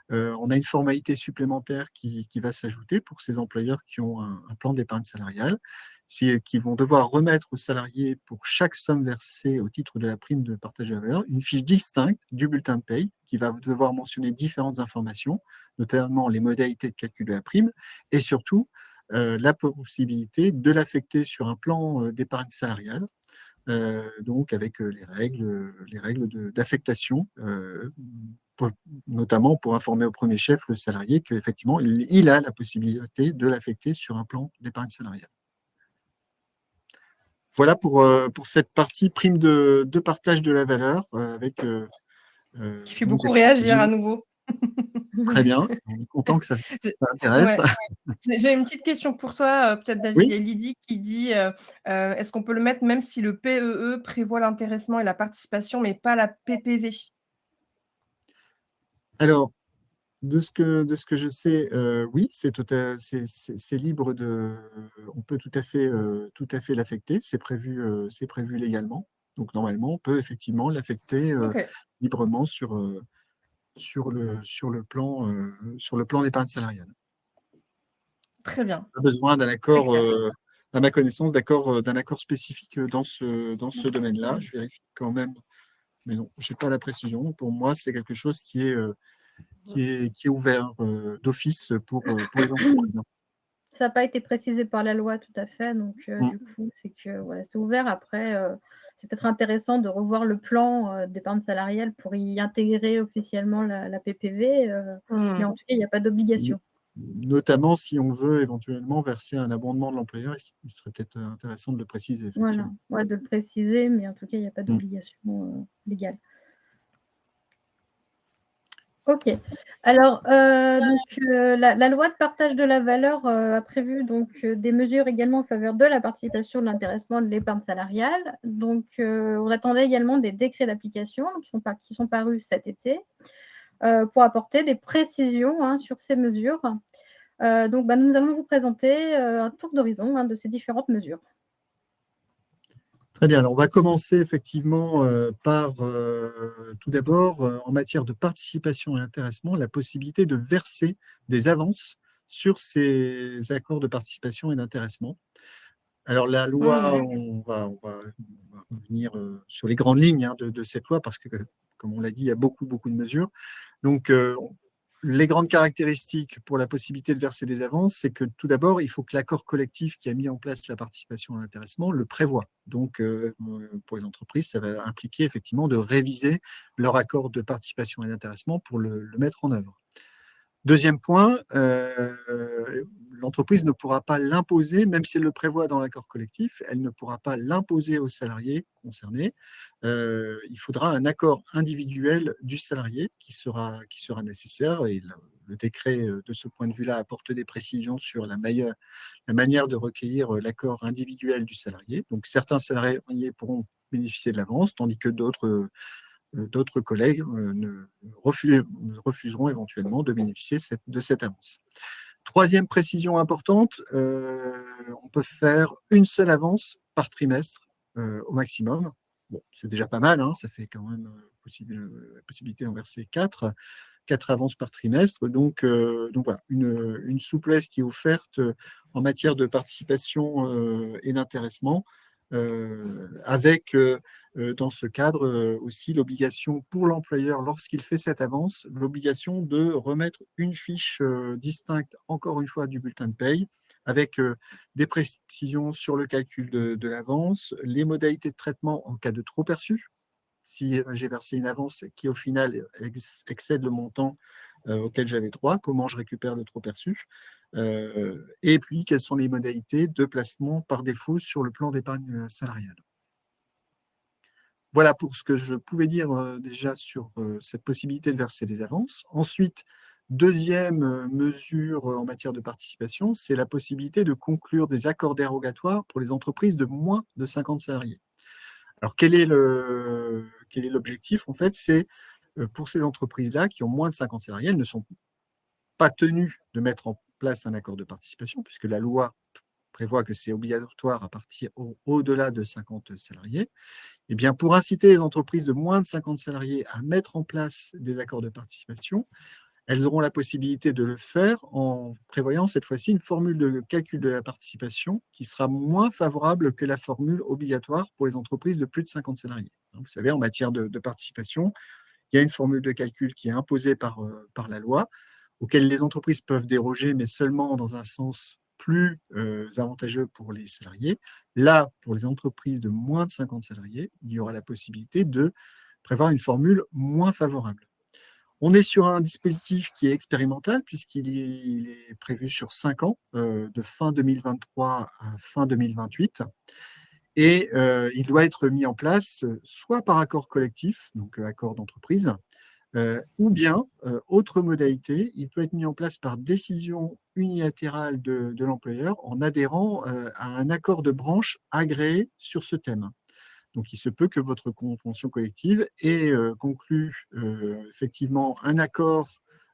on a une formalité supplémentaire qui va s'ajouter pour ces employeurs qui ont un plan d'épargne salariale, qui vont devoir remettre aux salariés pour chaque somme versée au titre de la prime de partage de la valeur une fiche distincte du bulletin de paye qui va devoir mentionner différentes informations, notamment les modalités de calcul de la prime et surtout la possibilité de l'affecter sur un plan d'épargne salariale, donc avec les règles d'affectation, notamment pour informer au premier chef le salarié qu'effectivement, il a la possibilité de l'affecter sur un plan d'épargne salariale. Voilà pour cette partie prime de partage de la valeur avec Qui fait donc des beaucoup réagir à précisions. nouveau. Très bien, on est content que ça intéresse. Ouais. J'ai une petite question pour toi, peut-être David. Il Oui. y a Lydie qui dit est-ce qu'on peut le mettre même si le PEE prévoit l'intéressement et la participation, mais pas la PPV? Alors, de ce que je sais, oui, c'est libre on peut tout à fait l'affecter, c'est prévu légalement. Donc normalement, on peut effectivement l'affecter OK, librement sur le plan d'épargne salariale. très bien, Pas besoin d'un très accord, clair. à ma connaissance, d'un accord spécifique dans ce domaine-là. Je vérifie quand même, mais non, je n'ai pas la précision. Pour moi, c'est quelque chose qui est ouvert d'office pour les entreprises. Ça n'a pas été précisé par la loi tout à fait, donc Mm. du coup, c'est que voilà, c'est ouvert. Après, c'est peut-être intéressant de revoir le plan, d'épargne salariale pour y intégrer officiellement la PPV, mais Mmh. en tout cas, il n'y a pas d'obligation. Notamment si on veut éventuellement verser un abondement de l'employeur, il serait peut-être intéressant de le préciser, Voilà, effectivement. ouais, de le préciser, mais en tout cas, il n'y a pas Mm. d'obligation, légale. OK. Alors, la loi de partage de la valeur, a prévu donc, des mesures également en faveur de la participation, de l'intéressement, de l'épargne salariale. Donc, on attendait également des décrets d'application qui sont parus cet été, pour apporter des précisions, hein, sur ces mesures. Donc, nous allons vous présenter, un tour d'horizon, hein, de ces différentes mesures. Très bien. Alors, on va commencer effectivement par, tout d'abord, en matière de participation et intéressement, la possibilité de verser des avances sur ces accords de participation et d'intéressement. Alors, la loi, Mmh. on va revenir sur les grandes lignes hein, de cette loi parce que, comme on l'a dit, il y a beaucoup, beaucoup de mesures. Donc, les grandes caractéristiques pour la possibilité de verser des avances, c'est que tout d'abord, il faut que l'accord collectif qui a mis en place la participation à l'intéressement le prévoit. Donc, pour les entreprises, ça va impliquer effectivement de réviser leur accord de participation et d'intéressement pour le mettre en œuvre. Deuxième point, l'entreprise ne pourra pas l'imposer, même si elle le prévoit dans l'accord collectif, elle ne pourra pas l'imposer aux salariés concernés. Il faudra un accord individuel du salarié qui sera nécessaire et le décret, de ce point de vue-là, apporte des précisions sur la manière de recueillir l'accord individuel du salarié. Donc, certains salariés pourront bénéficier de l'avance, tandis que d'autres d'autres collègues refuseront éventuellement de bénéficier de cette avance. Troisième précision importante, on peut faire une seule avance par trimestre au maximum. Bon, c'est déjà pas mal, hein, ça fait quand même la possibilité d'en verser 4 avances par trimestre. Donc voilà, une souplesse qui est offerte en matière de participation et d'intéressement, avec dans ce cadre aussi l'obligation pour l'employeur, lorsqu'il fait cette avance, l'obligation de remettre une fiche distincte, encore une fois, du bulletin de paye, avec des précisions sur le calcul de l'avance, les modalités de traitement en cas de trop perçu. Si j'ai versé une avance qui, au final, excède le montant auquel j'avais droit, comment je récupère le trop perçu, et puis quelles sont les modalités de placement par défaut sur le plan d'épargne salariale. Voilà pour ce que je pouvais dire déjà sur cette possibilité de verser des avances. Ensuite, deuxième mesure en matière de participation, c'est la possibilité de conclure des accords dérogatoires pour les entreprises de moins de 50 salariés. Alors, quel est l'objectif? En fait, c'est pour ces entreprises-là qui ont moins de 50 salariés, elles ne sont pas tenues de mettre en place un accord de participation, puisque la loi prévoit que c'est obligatoire à partir au-delà de 50 salariés. Eh bien, pour inciter les entreprises de moins de 50 salariés à mettre en place des accords de participation, elles auront la possibilité de le faire en prévoyant cette fois-ci une formule de calcul de la participation qui sera moins favorable que la formule obligatoire pour les entreprises de plus de 50 salariés. Vous savez, en matière de participation, il y a une formule de calcul qui est imposée par la loi, auquel les entreprises peuvent déroger, mais seulement dans un sens plus avantageux pour les salariés. Là, pour les entreprises de moins de 50 salariés, il y aura la possibilité de prévoir une formule moins favorable. On est sur un dispositif qui est expérimental puisqu'il est prévu sur 5 ans, de fin 2023 à fin 2028. Et il doit être mis en place soit par accord collectif, donc accord d'entreprise, ou bien, autre modalité, il peut être mis en place par décision unilatérale de l'employeur en adhérant à un accord de branche agréé sur ce thème. Donc, il se peut que votre convention collective ait conclu effectivement un accord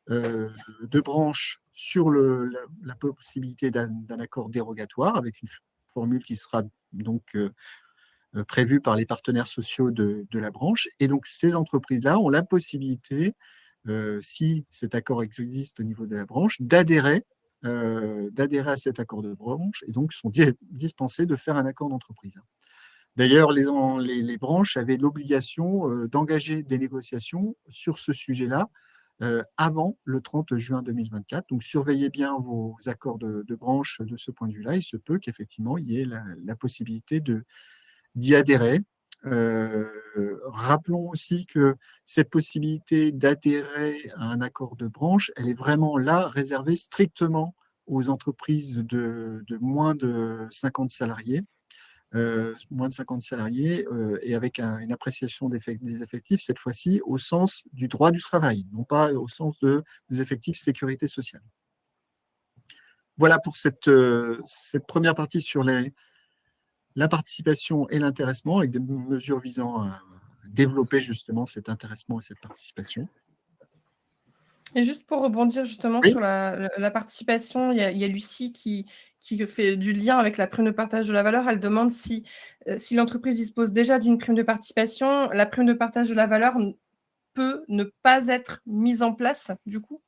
de branche sur la possibilité d'un accord dérogatoire avec une formule qui sera donc prévue par les partenaires sociaux de la branche. Et donc, ces entreprises-là ont la possibilité, si cet accord existe au niveau de la branche, d'adhérer à cet accord de branche et donc sont dispensés de faire un accord d'entreprise. D'ailleurs, les branches avaient l'obligation d'engager des négociations sur ce sujet-là avant le 30 juin 2024. Donc, surveillez bien vos accords de branche de ce point de vue-là. Il se peut qu'effectivement, il y ait la possibilité d'y adhérer. Rappelons aussi que cette possibilité d'adhérer à un accord de branche, elle est vraiment là réservée strictement aux entreprises de moins de 50 salariés. Moins de 50 salariés et avec une appréciation des effectifs, cette fois-ci, au sens du droit du travail, non pas au sens des effectifs sécurité sociale. Voilà pour cette première partie sur la participation et l'intéressement, avec des mesures visant à développer justement cet intéressement et cette participation. Et juste pour rebondir justement Oui. sur la participation, il y a Lucie qui fait du lien avec la prime de partage de la valeur. Elle demande si l'entreprise dispose déjà d'une prime de participation, la prime de partage de la valeur peut ne pas être mise en place, du coup?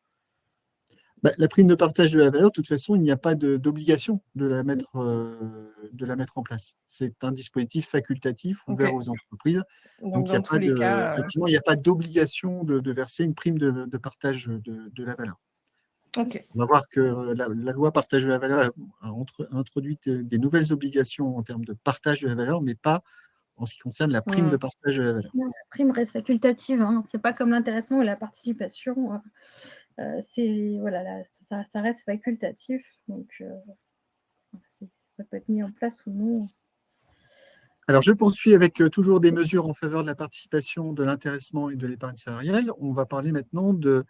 La prime de partage de la valeur, de toute façon, il n'y a pas d'obligation de la mettre en place. C'est un dispositif facultatif ouvert OK. aux entreprises. Donc Donc, il n'y dans a tous pas les cas, effectivement, il n'y a pas d'obligation de verser une prime de partage de la valeur. OK. On va voir que la loi partage de la valeur a introduit des nouvelles obligations en termes de partage de la valeur, mais pas en ce qui concerne la prime de partage de la valeur. La prime reste facultative, hein. C'est pas comme l'intéressement ou la participation. Voilà, ça reste facultatif, donc ça peut être mis en place ou non. Alors, je poursuis avec toujours des mesures en faveur de la participation, de l'intéressement et de l'épargne salariale. On va parler maintenant de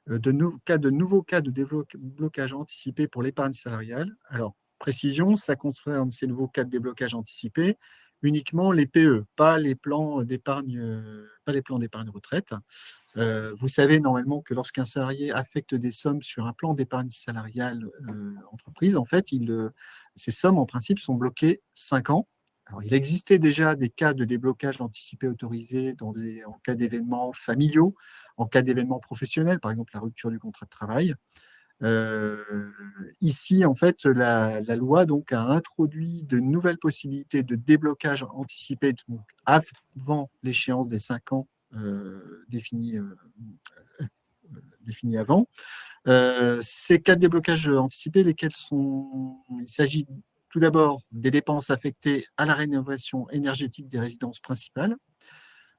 nouveaux cas de déblocage anticipé pour l'épargne salariale. Alors, précision, ça concerne ces nouveaux cas de déblocage anticipé uniquement les PE, pas les plans d'épargne retraite. Vous savez normalement que lorsqu'un salarié affecte des sommes sur un plan d'épargne salariale entreprise, en fait, ces sommes, en principe, sont bloquées 5 ans. Alors, il existait déjà des cas de déblocage anticipé autorisé en cas d'événements familiaux, en cas d'événements professionnels, par exemple la rupture du contrat de travail. Ici, en fait, la loi donc, a introduit de nouvelles possibilités de déblocage anticipé donc, avant l'échéance des 5 ans définis avant. Ces cas de déblocage anticipé, il s'agit tout d'abord des dépenses affectées à la rénovation énergétique des résidences principales,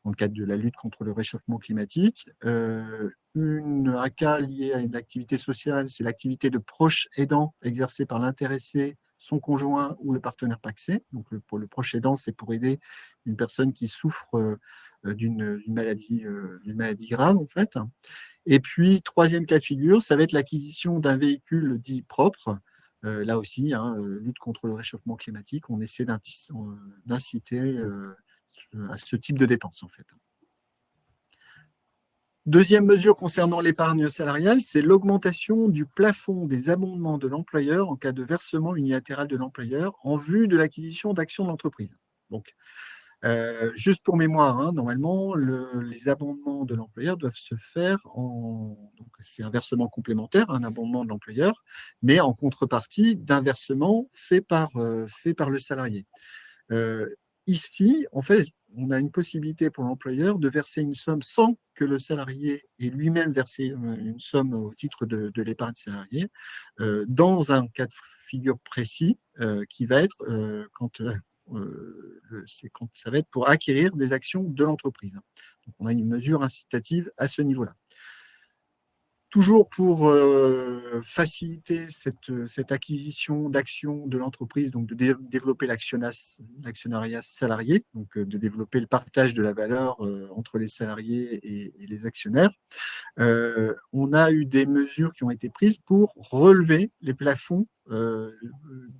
dans le cadre de la lutte contre le réchauffement climatique. Un cas lié à une activité sociale, c'est l'activité de proche aidant exercée par l'intéressé, son conjoint ou le partenaire pacsé. Donc, pour le proche aidant, c'est pour aider une personne qui souffre d'une maladie grave, en fait. Et puis, troisième cas de figure, ça va être l'acquisition d'un véhicule dit propre. Là aussi, lutte contre le réchauffement climatique, on essaie d'inciter à ce type de dépenses, en fait. Deuxième mesure concernant l'épargne salariale, c'est l'augmentation du plafond des abondements de l'employeur en cas de versement unilatéral de l'employeur en vue de l'acquisition d'actions de l'entreprise. Donc, juste pour mémoire, normalement, les abondements de l'employeur doivent se faire c'est un versement complémentaire, un abondement de l'employeur, mais en contrepartie d'un versement fait par le salarié. Ici, en fait, on a une possibilité pour l'employeur de verser une somme sans que le salarié ait lui-même versé une somme au titre de l'épargne salariée, dans un cas de figure précis qui va être quand ça va être pour acquérir des actions de l'entreprise. Donc, on a une mesure incitative à ce niveau-là. Toujours pour faciliter cette acquisition d'actions de l'entreprise, donc de développer l'actionnariat salarié, donc de développer le partage de la valeur entre les salariés et les actionnaires, on a eu des mesures qui ont été prises pour relever les plafonds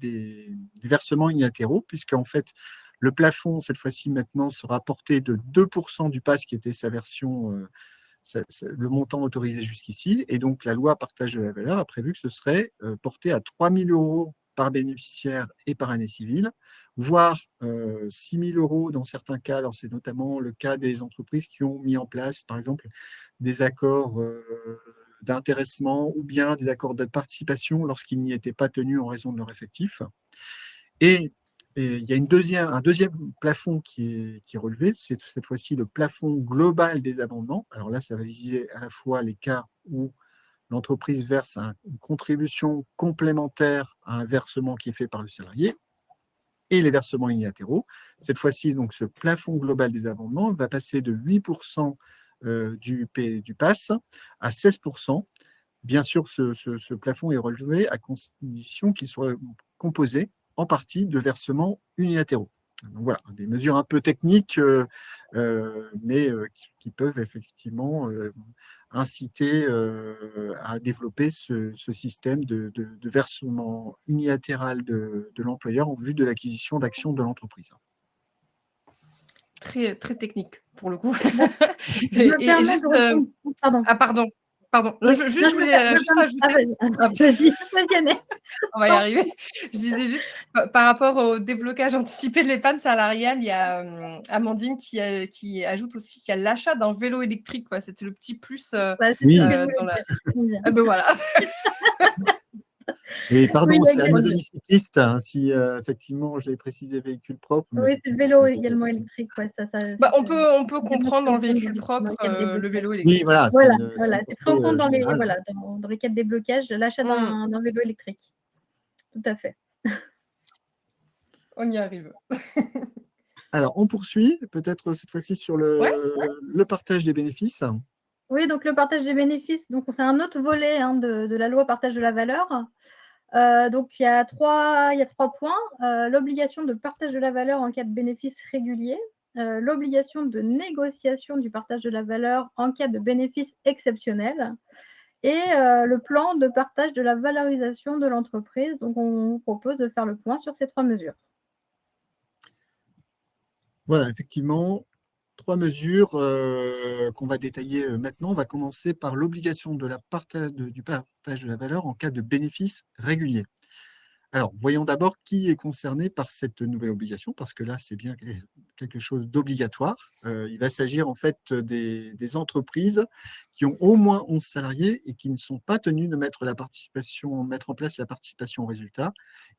des versements unilatéraux, puisqu'en fait, le plafond, cette fois-ci, maintenant, sera porté de 2% du PAS, qui était sa version le montant autorisé jusqu'ici. Et donc, la loi partage de la valeur a prévu que ce serait porté à 3 000 € par bénéficiaire et par année civile, voire 6 000 € dans certains cas. Alors, c'est notamment le cas des entreprises qui ont mis en place, par exemple, des accords d'intéressement ou bien des accords de participation lorsqu'ils n'y étaient pas tenus en raison de leur effectif. Et il y a un deuxième plafond qui est relevé, c'est cette fois-ci le plafond global des abondements. Alors là, ça va viser à la fois les cas où l'entreprise verse une contribution complémentaire à un versement qui est fait par le salarié et les versements unilatéraux. Cette fois-ci, donc, ce plafond global des abondements va passer de 8% du PAS à 16%. Bien sûr, ce plafond est relevé à condition qu'il soit composé en partie de versements unilatéraux. Donc voilà, des mesures un peu techniques, mais qui peuvent effectivement inciter à développer ce système de versement unilatéral de l'employeur en vue de l'acquisition d'actions de l'entreprise. Très, très technique, pour le coup. Pardon. Ah, pardon. Oui, je voulais juste ajouter. Vas-y, Annette. On va y arriver. Je disais juste, par rapport au déblocage anticipé de l'épargne salariale, il y a Amandine qui ajoute aussi qu'il y a l'achat d'un vélo électrique. C'était le petit plus oui. dans la... Ah ben voilà. Oui, pardon, Oui, c'est Amazon cycliste, si effectivement je l'ai précisé véhicule propre. Oui, c'est le vélo également électrique. Ouais, on peut comprendre dans le véhicule propre le vélo électrique. Oui, voilà. C'est pris en compte dans les cas de déblocage, l'achat d'un vélo électrique. Tout à fait. On y arrive. Alors, on poursuit peut-être cette fois-ci sur le partage des bénéfices. Oui, donc le partage des bénéfices, donc c'est un autre volet de la loi partage de la valeur. Donc, il y a trois points. L'obligation de partage de la valeur en cas de bénéfices réguliers, l'obligation de négociation du partage de la valeur en cas de bénéfices exceptionnels et le plan de partage de la valorisation de l'entreprise. Donc, on propose de faire le point sur ces 3 mesures. Voilà, effectivement, 3 mesures qu'on va détailler maintenant. On va commencer par l'obligation du partage de la valeur en cas de bénéfice régulier. Alors, voyons d'abord qui est concerné par cette nouvelle obligation, parce que là, c'est bien quelque chose d'obligatoire. Il va s'agir en fait des entreprises qui ont au moins 11 salariés et qui ne sont pas tenues de mettre en place la participation au résultat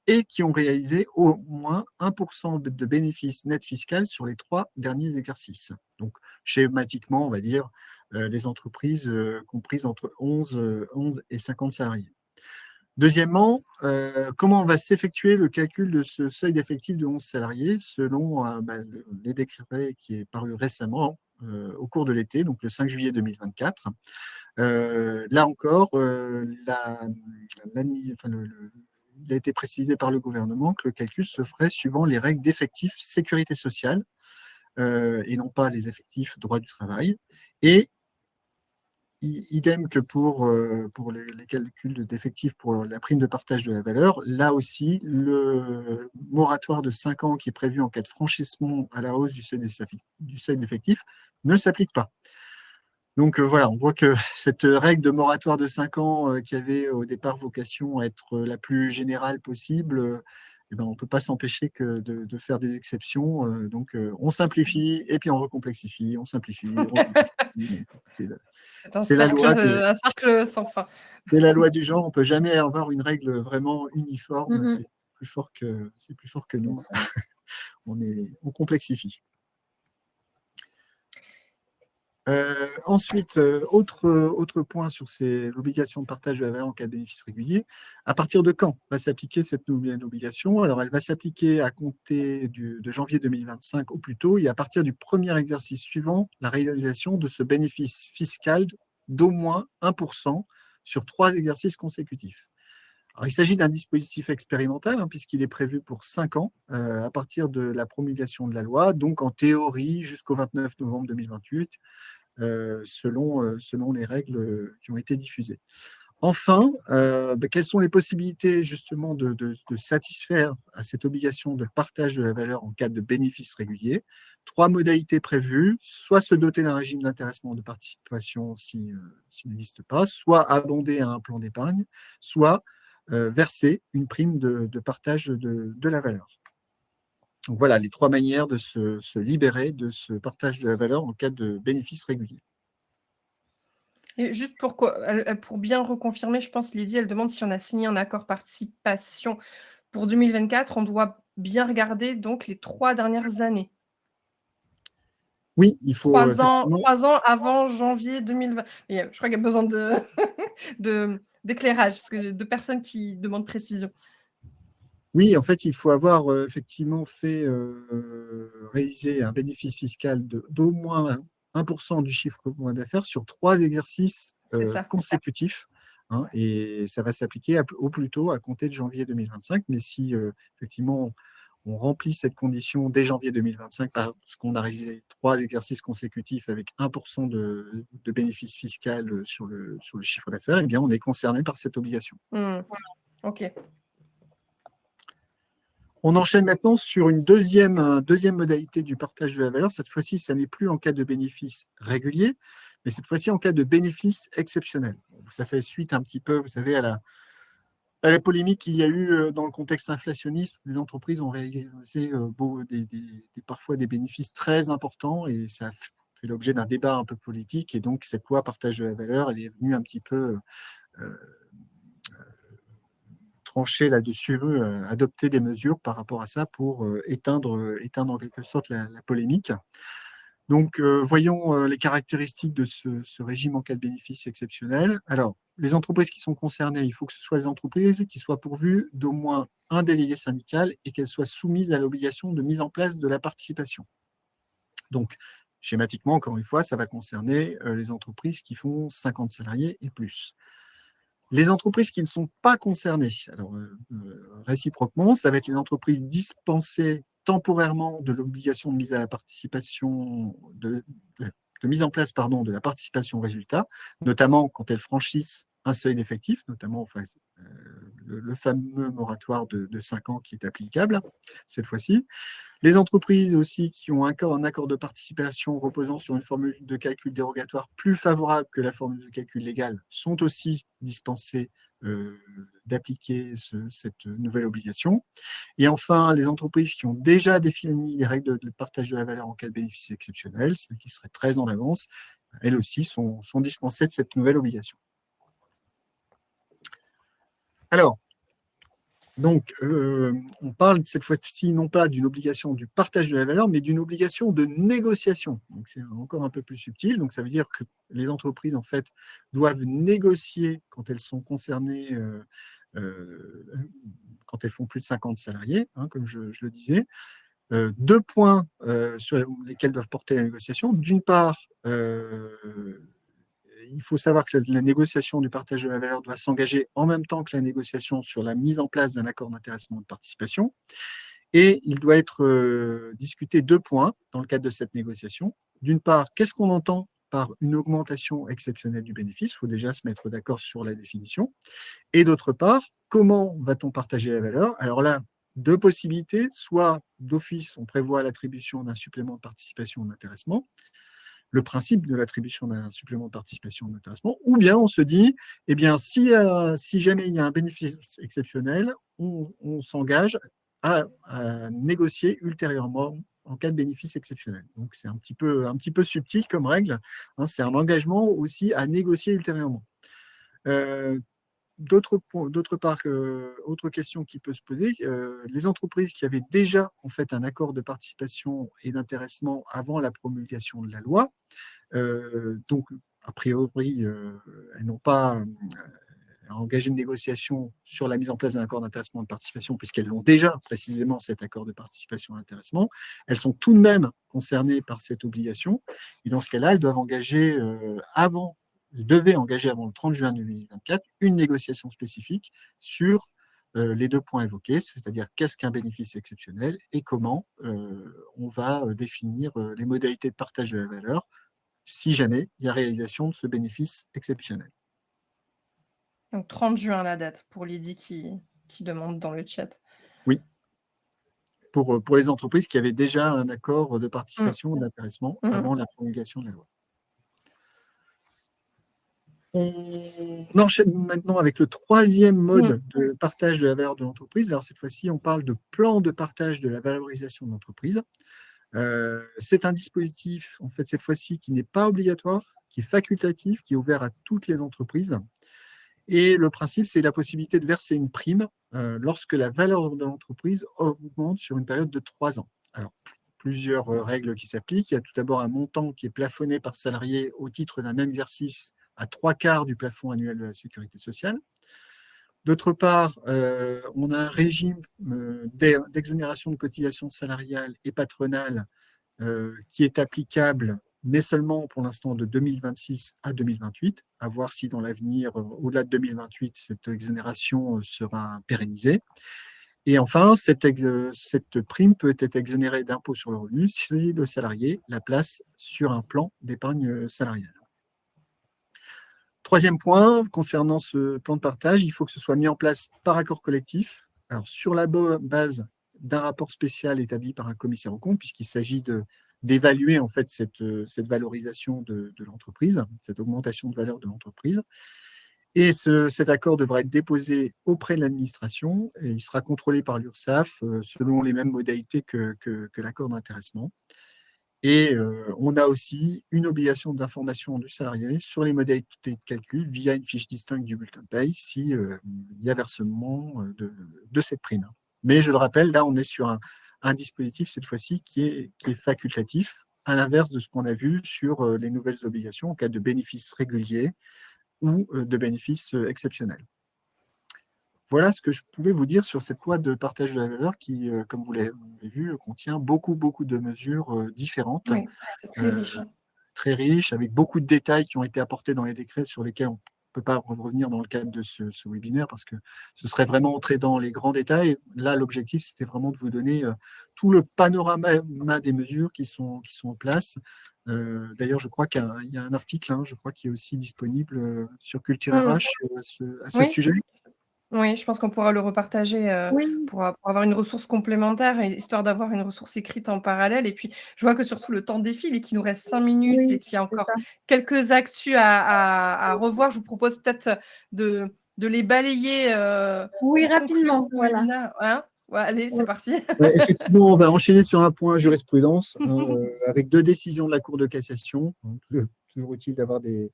et qui ont réalisé au moins 1% de bénéfice net fiscal sur les 3 derniers exercices. Donc, schématiquement, on va dire les entreprises comprises entre 11 et 50 salariés. Deuxièmement, comment va s'effectuer le calcul de ce seuil d'effectif de 11 salariés selon les décrets qui est paru récemment au cours de l'été, donc le 5 juillet 2024. Là encore, il a été précisé par le gouvernement que le calcul se ferait suivant les règles d'effectifs sécurité sociale et non pas les effectifs droit du travail. Et idem que pour les calculs d'effectifs pour la prime de partage de la valeur, là aussi, le moratoire de 5 ans qui est prévu en cas de franchissement à la hausse du seuil d'effectif ne s'applique pas. Donc voilà, on voit que cette règle de moratoire de 5 ans qui avait au départ vocation à être la plus générale possible, on ne peut pas s'empêcher de faire des exceptions. Donc on simplifie et puis on recomplexifie, on simplifie, on recomplexifie. C'est un cercle sans fin. C'est la loi du genre, on ne peut jamais avoir une règle vraiment uniforme, c'est plus fort que nous. On complexifie. Ensuite, autre point sur l'obligation de partage de la valeur en cas de bénéfice régulier. À partir de quand va s'appliquer cette nouvelle obligation? Alors, elle va s'appliquer à compter de janvier 2025 au plus tôt et à partir du premier exercice suivant la réalisation de ce bénéfice fiscal d'au moins 1% sur 3 exercices consécutifs. Alors, il s'agit d'un dispositif expérimental puisqu'il est prévu pour 5 ans à partir de la promulgation de la loi, donc en théorie jusqu'au 29 novembre 2028, selon les règles qui ont été diffusées. Enfin, quelles sont les possibilités justement de satisfaire à cette obligation de partage de la valeur en cas de bénéfice régulier? 3 modalités prévues, soit se doter d'un régime d'intéressement de participation s'il n'existe pas, soit abonder à un plan d'épargne, soit verser une prime de partage de la valeur. Donc voilà les 3 manières de se libérer de ce partage de la valeur en cas de bénéfice régulier. Et juste pour bien reconfirmer, je pense, Lydie, elle demande si on a signé un accord participation pour 2024, on doit bien regarder donc les 3 dernières années. Oui, il faut 3 ans avant janvier 2020. Et je crois qu'il y a besoin d'éclairage, parce que de personnes qui demandent précision. Oui, en fait, il faut avoir effectivement réalisé un bénéfice fiscal d'au moins 1% du chiffre d'affaires sur 3 exercices consécutifs. Et ça va s'appliquer au plus tôt à compter de janvier 2025. Mais si effectivement on remplit cette condition dès janvier 2025 parce qu'on a réalisé 3 exercices consécutifs avec 1% de bénéfice fiscal sur le chiffre d'affaires, eh bien on est concerné par cette obligation. Ok. On enchaîne maintenant sur une deuxième modalité du partage de la valeur. Cette fois-ci, ça n'est plus en cas de bénéfice régulier, mais cette fois-ci en cas de bénéfice exceptionnel. Ça fait suite un petit peu, vous savez, à la polémique qu'il y a eu dans le contexte inflationniste. Les entreprises ont réalisé parfois des bénéfices très importants et ça fait l'objet d'un débat un peu politique. Et donc, cette loi partage de la valeur, elle est venue un petit peu trancher là-dessus, adopter des mesures par rapport à ça pour éteindre en quelque sorte la polémique. Donc, voyons les caractéristiques de ce régime en cas de bénéfice exceptionnel. Alors, les entreprises qui sont concernées, il faut que ce soit des entreprises qui soient pourvues d'au moins un délégué syndical et qu'elles soient soumises à l'obligation de mise en place de la participation. Donc, schématiquement, encore une fois, ça va concerner les entreprises qui font 50 salariés et plus. Les entreprises qui ne sont pas concernées, alors réciproquement, ça va être les entreprises dispensées temporairement de l'obligation de mise à la participation, de mise en place de la participation au résultat, notamment quand elles franchissent un seuil d'effectif, notamment le fameux moratoire de 5 ans qui est applicable cette fois-ci. Les entreprises aussi qui ont un accord de participation reposant sur une formule de calcul dérogatoire plus favorable que la formule de calcul légale sont aussi dispensées d'appliquer cette nouvelle obligation. Et enfin, les entreprises qui ont déjà défini les règles de partage de la valeur en cas de bénéfice exceptionnel, celles qui seraient très en avance, elles aussi sont dispensées de cette nouvelle obligation. Alors, donc, on parle cette fois-ci non pas d'une obligation du partage de la valeur, mais d'une obligation de négociation. Donc, c'est encore un peu plus subtil. Donc, ça veut dire que les entreprises, en fait, doivent négocier quand elles sont concernées, quand elles font plus de 50 salariés, hein, comme je le disais. 2 points sur lesquels doivent porter la négociation. D'une part, il faut savoir que la négociation du partage de la valeur doit s'engager en même temps que la négociation sur la mise en place d'un accord d'intéressement de participation. Et il doit être discuté 2 points dans le cadre de cette négociation. D'une part, qu'est-ce qu'on entend par une augmentation exceptionnelle du bénéfice? Il faut déjà se mettre d'accord sur la définition. Et d'autre part, comment va-t-on partager la valeur? Alors là, 2 possibilités. Soit d'office, on prévoit l'attribution d'un supplément de participation ou d'intéressement, le principe de l'attribution d'un supplément de participation ou d'intéressement, ou bien on se dit, eh bien, si jamais il y a un bénéfice exceptionnel, on s'engage à négocier ultérieurement en cas de bénéfice exceptionnel. Donc, c'est un petit peu subtil comme règle, hein, c'est un engagement aussi à négocier ultérieurement. D'autre part, autre question qui peut se poser, les entreprises qui avaient déjà en fait un accord de participation et d'intéressement avant la promulgation de la loi, donc a priori, elles n'ont pas engagé une négociation sur la mise en place d'un accord d'intéressement et de participation, puisqu'elles l'ont déjà précisément cet accord de participation et d'intéressement. Elles sont tout de même concernées par cette obligation, et dans ce cas-là, elles doivent engager ils devaient engager avant le 30 juin 2024 une négociation spécifique sur les 2 points évoqués, c'est-à-dire qu'est-ce qu'un bénéfice exceptionnel et comment on va définir les modalités de partage de la valeur si jamais il y a réalisation de ce bénéfice exceptionnel. Donc 30 juin la date pour Lydie qui demande dans le chat. Oui, pour les entreprises qui avaient déjà un accord de participation ou d'intéressement avant la promulgation de la loi. On enchaîne maintenant avec le 3e mode de partage de la valeur de l'entreprise. Alors cette fois-ci, on parle de plan de partage de la valorisation de l'entreprise. C'est un dispositif, en fait, cette fois-ci, qui n'est pas obligatoire, qui est facultatif, qui est ouvert à toutes les entreprises. Et le principe, c'est la possibilité de verser une prime lorsque la valeur de l'entreprise augmente sur une période de 3 ans. Alors, plusieurs règles qui s'appliquent. Il y a tout d'abord un montant qui est plafonné par salarié au titre d'un même exercice à 3/4 du plafond annuel de la sécurité sociale. D'autre part, on a un régime d'exonération de cotisations salariales et patronales qui est applicable, mais seulement pour l'instant de 2026 à 2028, à voir si dans l'avenir, au-delà de 2028, cette exonération sera pérennisée. Et enfin, cette prime peut être exonérée d'impôt sur le revenu si le salarié la place sur un plan d'épargne salariale. 3e point, concernant ce plan de partage, il faut que ce soit mis en place par accord collectif, alors sur la base d'un rapport spécial établi par un commissaire aux comptes, puisqu'il s'agit d'évaluer en fait cette valorisation de l'entreprise, cette augmentation de valeur de l'entreprise. Et cet accord devra être déposé auprès de l'administration et il sera contrôlé par l'URSSAF selon les mêmes modalités que l'accord d'intéressement. Et on a aussi une obligation d'information du salarié sur les modalités de calcul via une fiche distincte du bulletin de paye s'il y a versement de cette prime. Mais je le rappelle, là, on est sur un dispositif, cette fois-ci, qui est facultatif, à l'inverse de ce qu'on a vu sur les nouvelles obligations en cas de bénéfices réguliers ou de bénéfices exceptionnels. Voilà ce que je pouvais vous dire sur cette loi de partage de la valeur qui, comme vous l'avez vu, contient beaucoup de mesures différentes. Oui, c'est très riche. Très riche, avec beaucoup de détails qui ont été apportés dans les décrets sur lesquels peut pas revenir dans le cadre de ce webinaire parce que ce serait vraiment entrer dans les grands détails. Là, l'objectif, c'était vraiment de vous donner tout le panorama des mesures qui sont en place. D'ailleurs, je crois qu'il y a un article, hein, je crois, qui est aussi disponible sur Culture RH à ce Oui. sujet. Oui, je pense qu'on pourra le repartager Oui. pour avoir une ressource complémentaire, histoire d'avoir une ressource écrite en parallèle. Et puis, je vois que surtout le temps défile et qu'il nous reste 5 minutes et Oui, qu'il y a c'est encore ça. quelques actus à revoir. Je vous propose peut-être de les balayer Oui, pour conclure rapidement, ce voilà. webinaire. Hein, ouais, allez, c'est Oui. parti. Effectivement, on va enchaîner sur un point jurisprudence avec 2 décisions de la Cour de cassation. Donc, toujours utile d'avoir des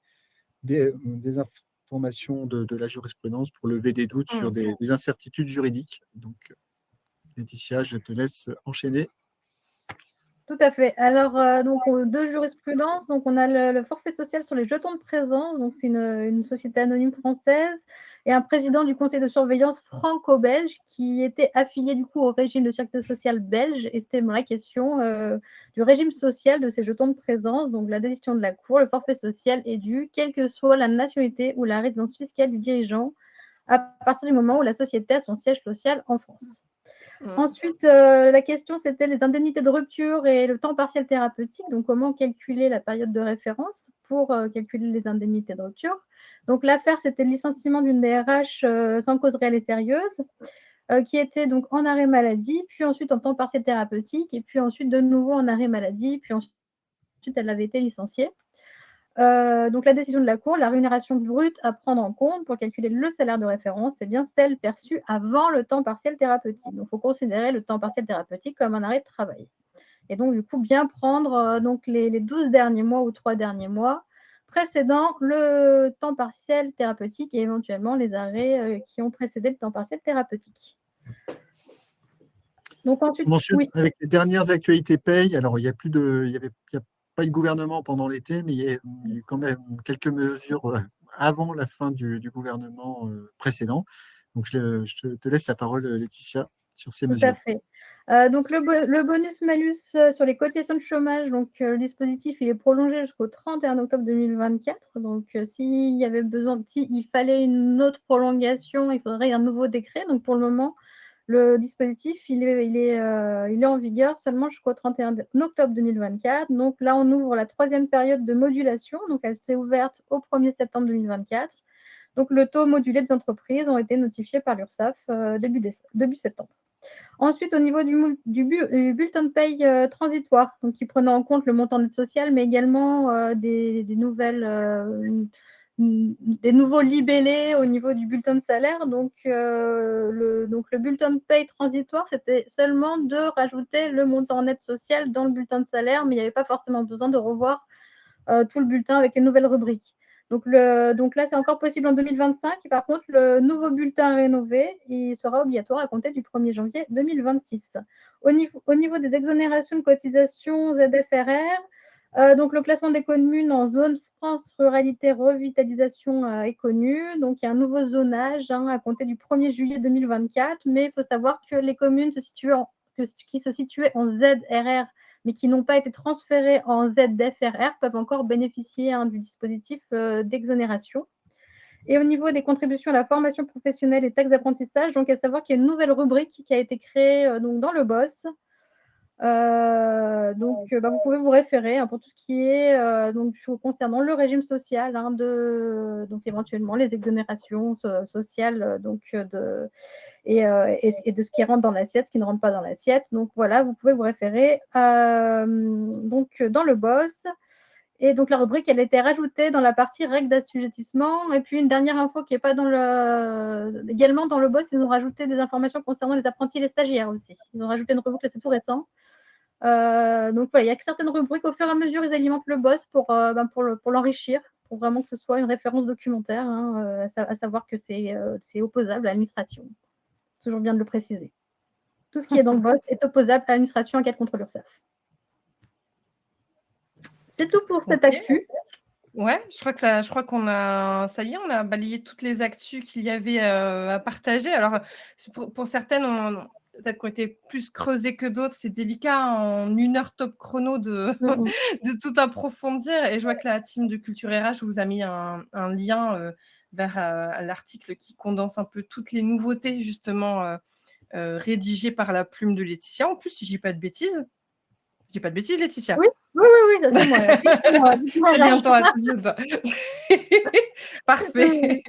informations de la jurisprudence pour lever des doutes sur des incertitudes juridiques. Donc, Laetitia, je te laisse enchaîner. Tout à fait. Alors, donc, 2 jurisprudences. Donc, on a le forfait social sur les jetons de présence. Donc, c'est une société anonyme française et un président du conseil de surveillance franco-belge qui était affilié du coup au régime de sécurité sociale belge. Et c'était la question du régime social de ces jetons de présence. Donc, la décision de la Cour, le forfait social est dû, quelle que soit la nationalité ou la résidence fiscale du dirigeant, à partir du moment où la société a son siège social en France. Ensuite, la question, c'était les indemnités de rupture et le temps partiel thérapeutique. Donc, comment calculer la période de référence pour calculer les indemnités de rupture. Donc, l'affaire, c'était le licenciement d'une DRH sans cause réelle et sérieuse, qui était donc en arrêt maladie, puis ensuite en temps partiel thérapeutique, et puis ensuite de nouveau en arrêt maladie, puis ensuite elle avait été licenciée. Donc, la décision de la Cour, la rémunération brute à prendre en compte pour calculer le salaire de référence, c'est bien celle perçue avant le temps partiel thérapeutique. Donc, il faut considérer le temps partiel thérapeutique comme un arrêt de travail. Et donc, du coup, bien prendre donc les 12 derniers mois ou 3 derniers mois précédant le temps partiel thérapeutique et éventuellement les arrêts qui ont précédé le temps partiel thérapeutique. Donc, ensuite, oui. Avec les dernières actualités paye, alors il n'y a pas eu de gouvernement pendant l'été, mais il y a eu quand même quelques mesures avant la fin du gouvernement précédent. Donc, je te laisse la parole, Laetitia, sur ces mesures. Tout à fait. Donc, le bonus-malus sur les cotisations de chômage, donc le dispositif, il est prolongé jusqu'au 31 octobre 2024. Donc, s'il fallait une autre prolongation, il faudrait un nouveau décret. Donc, pour le moment, le dispositif, il est en vigueur seulement jusqu'au 31 octobre 2024. Donc, là, on ouvre la 3e période de modulation. Donc, elle s'est ouverte au 1er septembre 2024. Donc, le taux modulé des entreprises ont été notifiés par l'URSSAF début septembre. Ensuite, au niveau du bulletin de paye transitoire, donc qui prenait en compte le montant d'aide sociale, mais également des nouveaux libellés au niveau du bulletin de salaire. Donc, le bulletin de paye transitoire, c'était seulement de rajouter le montant net social dans le bulletin de salaire, mais il n'y avait pas forcément besoin de revoir tout le bulletin avec les nouvelles rubriques. Donc là, c'est encore possible en 2025. Et par contre, le nouveau bulletin rénové, il sera obligatoire à compter du 1er janvier 2026. Au niveau des exonérations de cotisations ZFRR, donc le classement des communes en zone France Ruralité Revitalisation est connu. Donc, il y a un nouveau zonage à compter du 1er juillet 2024. Mais il faut savoir que les communes qui se situaient en ZRR mais qui n'ont pas été transférés en ZFRR peuvent encore bénéficier du dispositif d'exonération. Et au niveau des contributions à la formation professionnelle et taxes d'apprentissage, donc à savoir qu'il y a une nouvelle rubrique qui a été créée donc dans le BOSS. Vous pouvez vous référer pour tout ce qui est concernant le régime social, donc éventuellement les exonérations sociales et de ce qui rentre dans l'assiette, ce qui ne rentre pas dans l'assiette. Donc voilà, vous pouvez vous référer dans le BOSS. Et donc la rubrique, elle a été rajoutée dans la partie règles d'assujettissement. Et puis une dernière info qui n'est pas également dans le BOSS, ils ont rajouté des informations concernant les apprentis et les stagiaires aussi. Ils ont rajouté une rubrique, c'est tout récent. Donc voilà, il y a certaines rubriques, au fur et à mesure, ils alimentent le BOSS pour l'enrichir, pour vraiment que ce soit une référence documentaire, à savoir que c'est opposable à l'administration. C'est toujours bien de le préciser. Tout ce qui est dans le BOSS est opposable à l'administration en cas de contre l'URSSAF. C'est tout pour cette actu. Ouais, je crois qu'on a, ça y est, on a balayé toutes les actus qu'il y avait à partager. Alors, pour certaines, peut-être qu'on était plus creusées que d'autres. C'est délicat en 1 heure top chrono de tout approfondir. Et je vois que la team de Culture RH vous a mis un lien vers l'article qui condense un peu toutes les nouveautés justement rédigées par la plume de Laetitia. En plus, si je dis pas de bêtises. Je dis pas de bêtises, Laetitia. Oui, ça c'est moi. C'est bien toi, c'est bien toi. Parfait.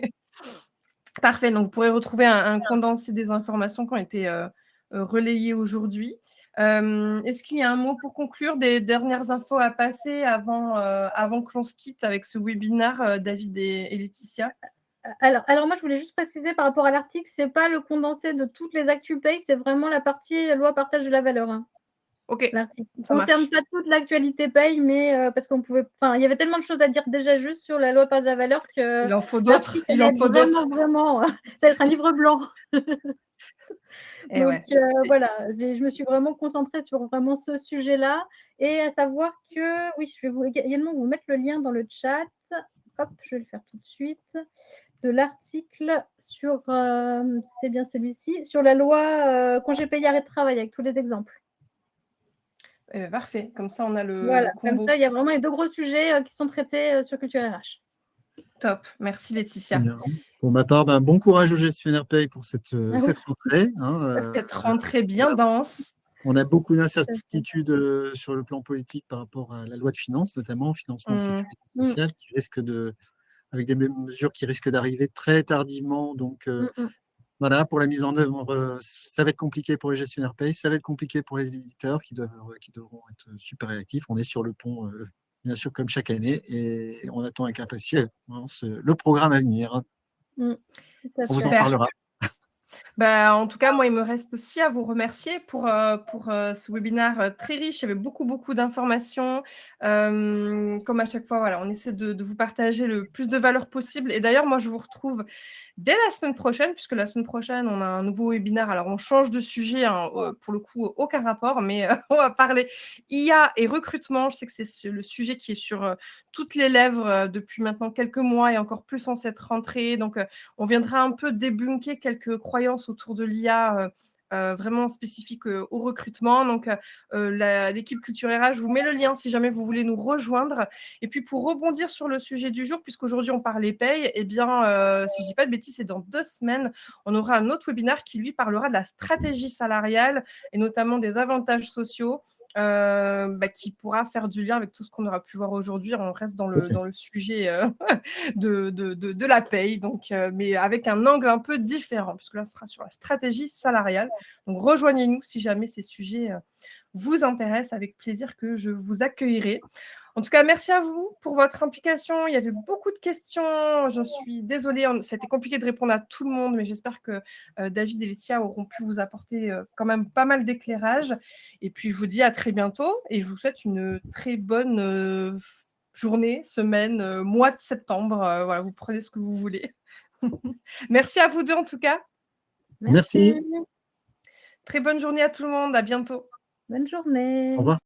Parfait. Donc, vous pourrez retrouver un condensé des informations qui ont été relayées aujourd'hui. Est-ce qu'il y a un mot pour conclure, des dernières infos à passer avant que l'on se quitte avec ce webinaire, David et Laetitia? Alors moi, je voulais juste préciser par rapport à l'article, c'est pas le condensé de toutes les actus pay, c'est vraiment la partie loi partage de la valeur. Hein. Ok. L'article ne Ça concerne marche. pas toute l'actualité paye, mais parce qu'on pouvait, enfin, il y avait tellement de choses à dire déjà juste sur la loi partage de la valeur que Il en faut d'autres. l'article allait être vraiment, ça va être un livre blanc. Et Donc ouais. voilà, je me suis vraiment concentrée sur vraiment ce sujet-là, et à savoir que, oui, je vais également vous mettre le lien dans le chat. Hop, je vais le faire tout de suite. De l'article sur, c'est bien celui-ci, sur la loi congé payé arrêt de travail avec tous les exemples. Parfait, comme ça on a le Voilà, combo. comme ça il y a vraiment les 2 gros sujets qui sont traités sur Culture RH. Top, merci Laetitia. Bien. Pour ma part, bon courage au gestionnaire paye pour cette rentrée. Cette rentrée bien dense. On a beaucoup d'incertitudes sur le plan politique par rapport à la loi de finances, notamment financement de sécurité sociale, qui risque avec des mesures qui risquent d'arriver très tardivement. Donc voilà, pour la mise en œuvre, ça va être compliqué pour les gestionnaires paye, ça va être compliqué pour les éditeurs qui devront être super réactifs. On est sur le pont, bien sûr, comme chaque année, et on attend avec impatience le programme à venir. On vous en parlera. En tout cas, moi, il me reste aussi à vous remercier pour ce webinaire très riche. Il y avait beaucoup d'informations. Comme à chaque fois, voilà, on essaie de vous partager le plus de valeur possible. Et d'ailleurs, moi, je vous retrouve dès la semaine prochaine, puisque la semaine prochaine, on a un nouveau webinaire. Alors, on change de sujet, hein, pour le coup, aucun rapport, mais on va parler IA et recrutement. Je sais que c'est le sujet qui est sur toutes les lèvres depuis maintenant quelques mois et encore plus en cette rentrée. Donc, on viendra un peu débunker quelques croyances autour de l'IA vraiment spécifiques au recrutement. Donc, l'équipe Culture RH, je vous mets le lien si jamais vous voulez nous rejoindre. Et puis, pour rebondir sur le sujet du jour, puisqu'aujourd'hui, on parlait paye, eh bien, si je ne dis pas de bêtises, c'est dans 2 semaines, on aura un autre webinaire qui, lui, parlera de la stratégie salariale et notamment des avantages sociaux. Qui pourra faire du lien avec tout ce qu'on aura pu voir aujourd'hui. On reste dans le sujet de la paye, donc, mais avec un angle un peu différent, puisque là, ce sera sur la stratégie salariale. Donc, rejoignez-nous si jamais ces sujets vous intéressent, avec plaisir que je vous accueillerai. En tout cas, merci à vous pour votre implication. Il y avait beaucoup de questions. J'en suis désolée. C'était compliqué de répondre à tout le monde, mais j'espère que David et Laetitia auront pu vous apporter quand même pas mal d'éclairage. Et puis, je vous dis à très bientôt et je vous souhaite une très bonne journée, semaine, mois de septembre. Voilà, vous prenez ce que vous voulez. Merci à vous deux en tout cas. Merci. Très bonne journée à tout le monde. À bientôt. Bonne journée. Au revoir.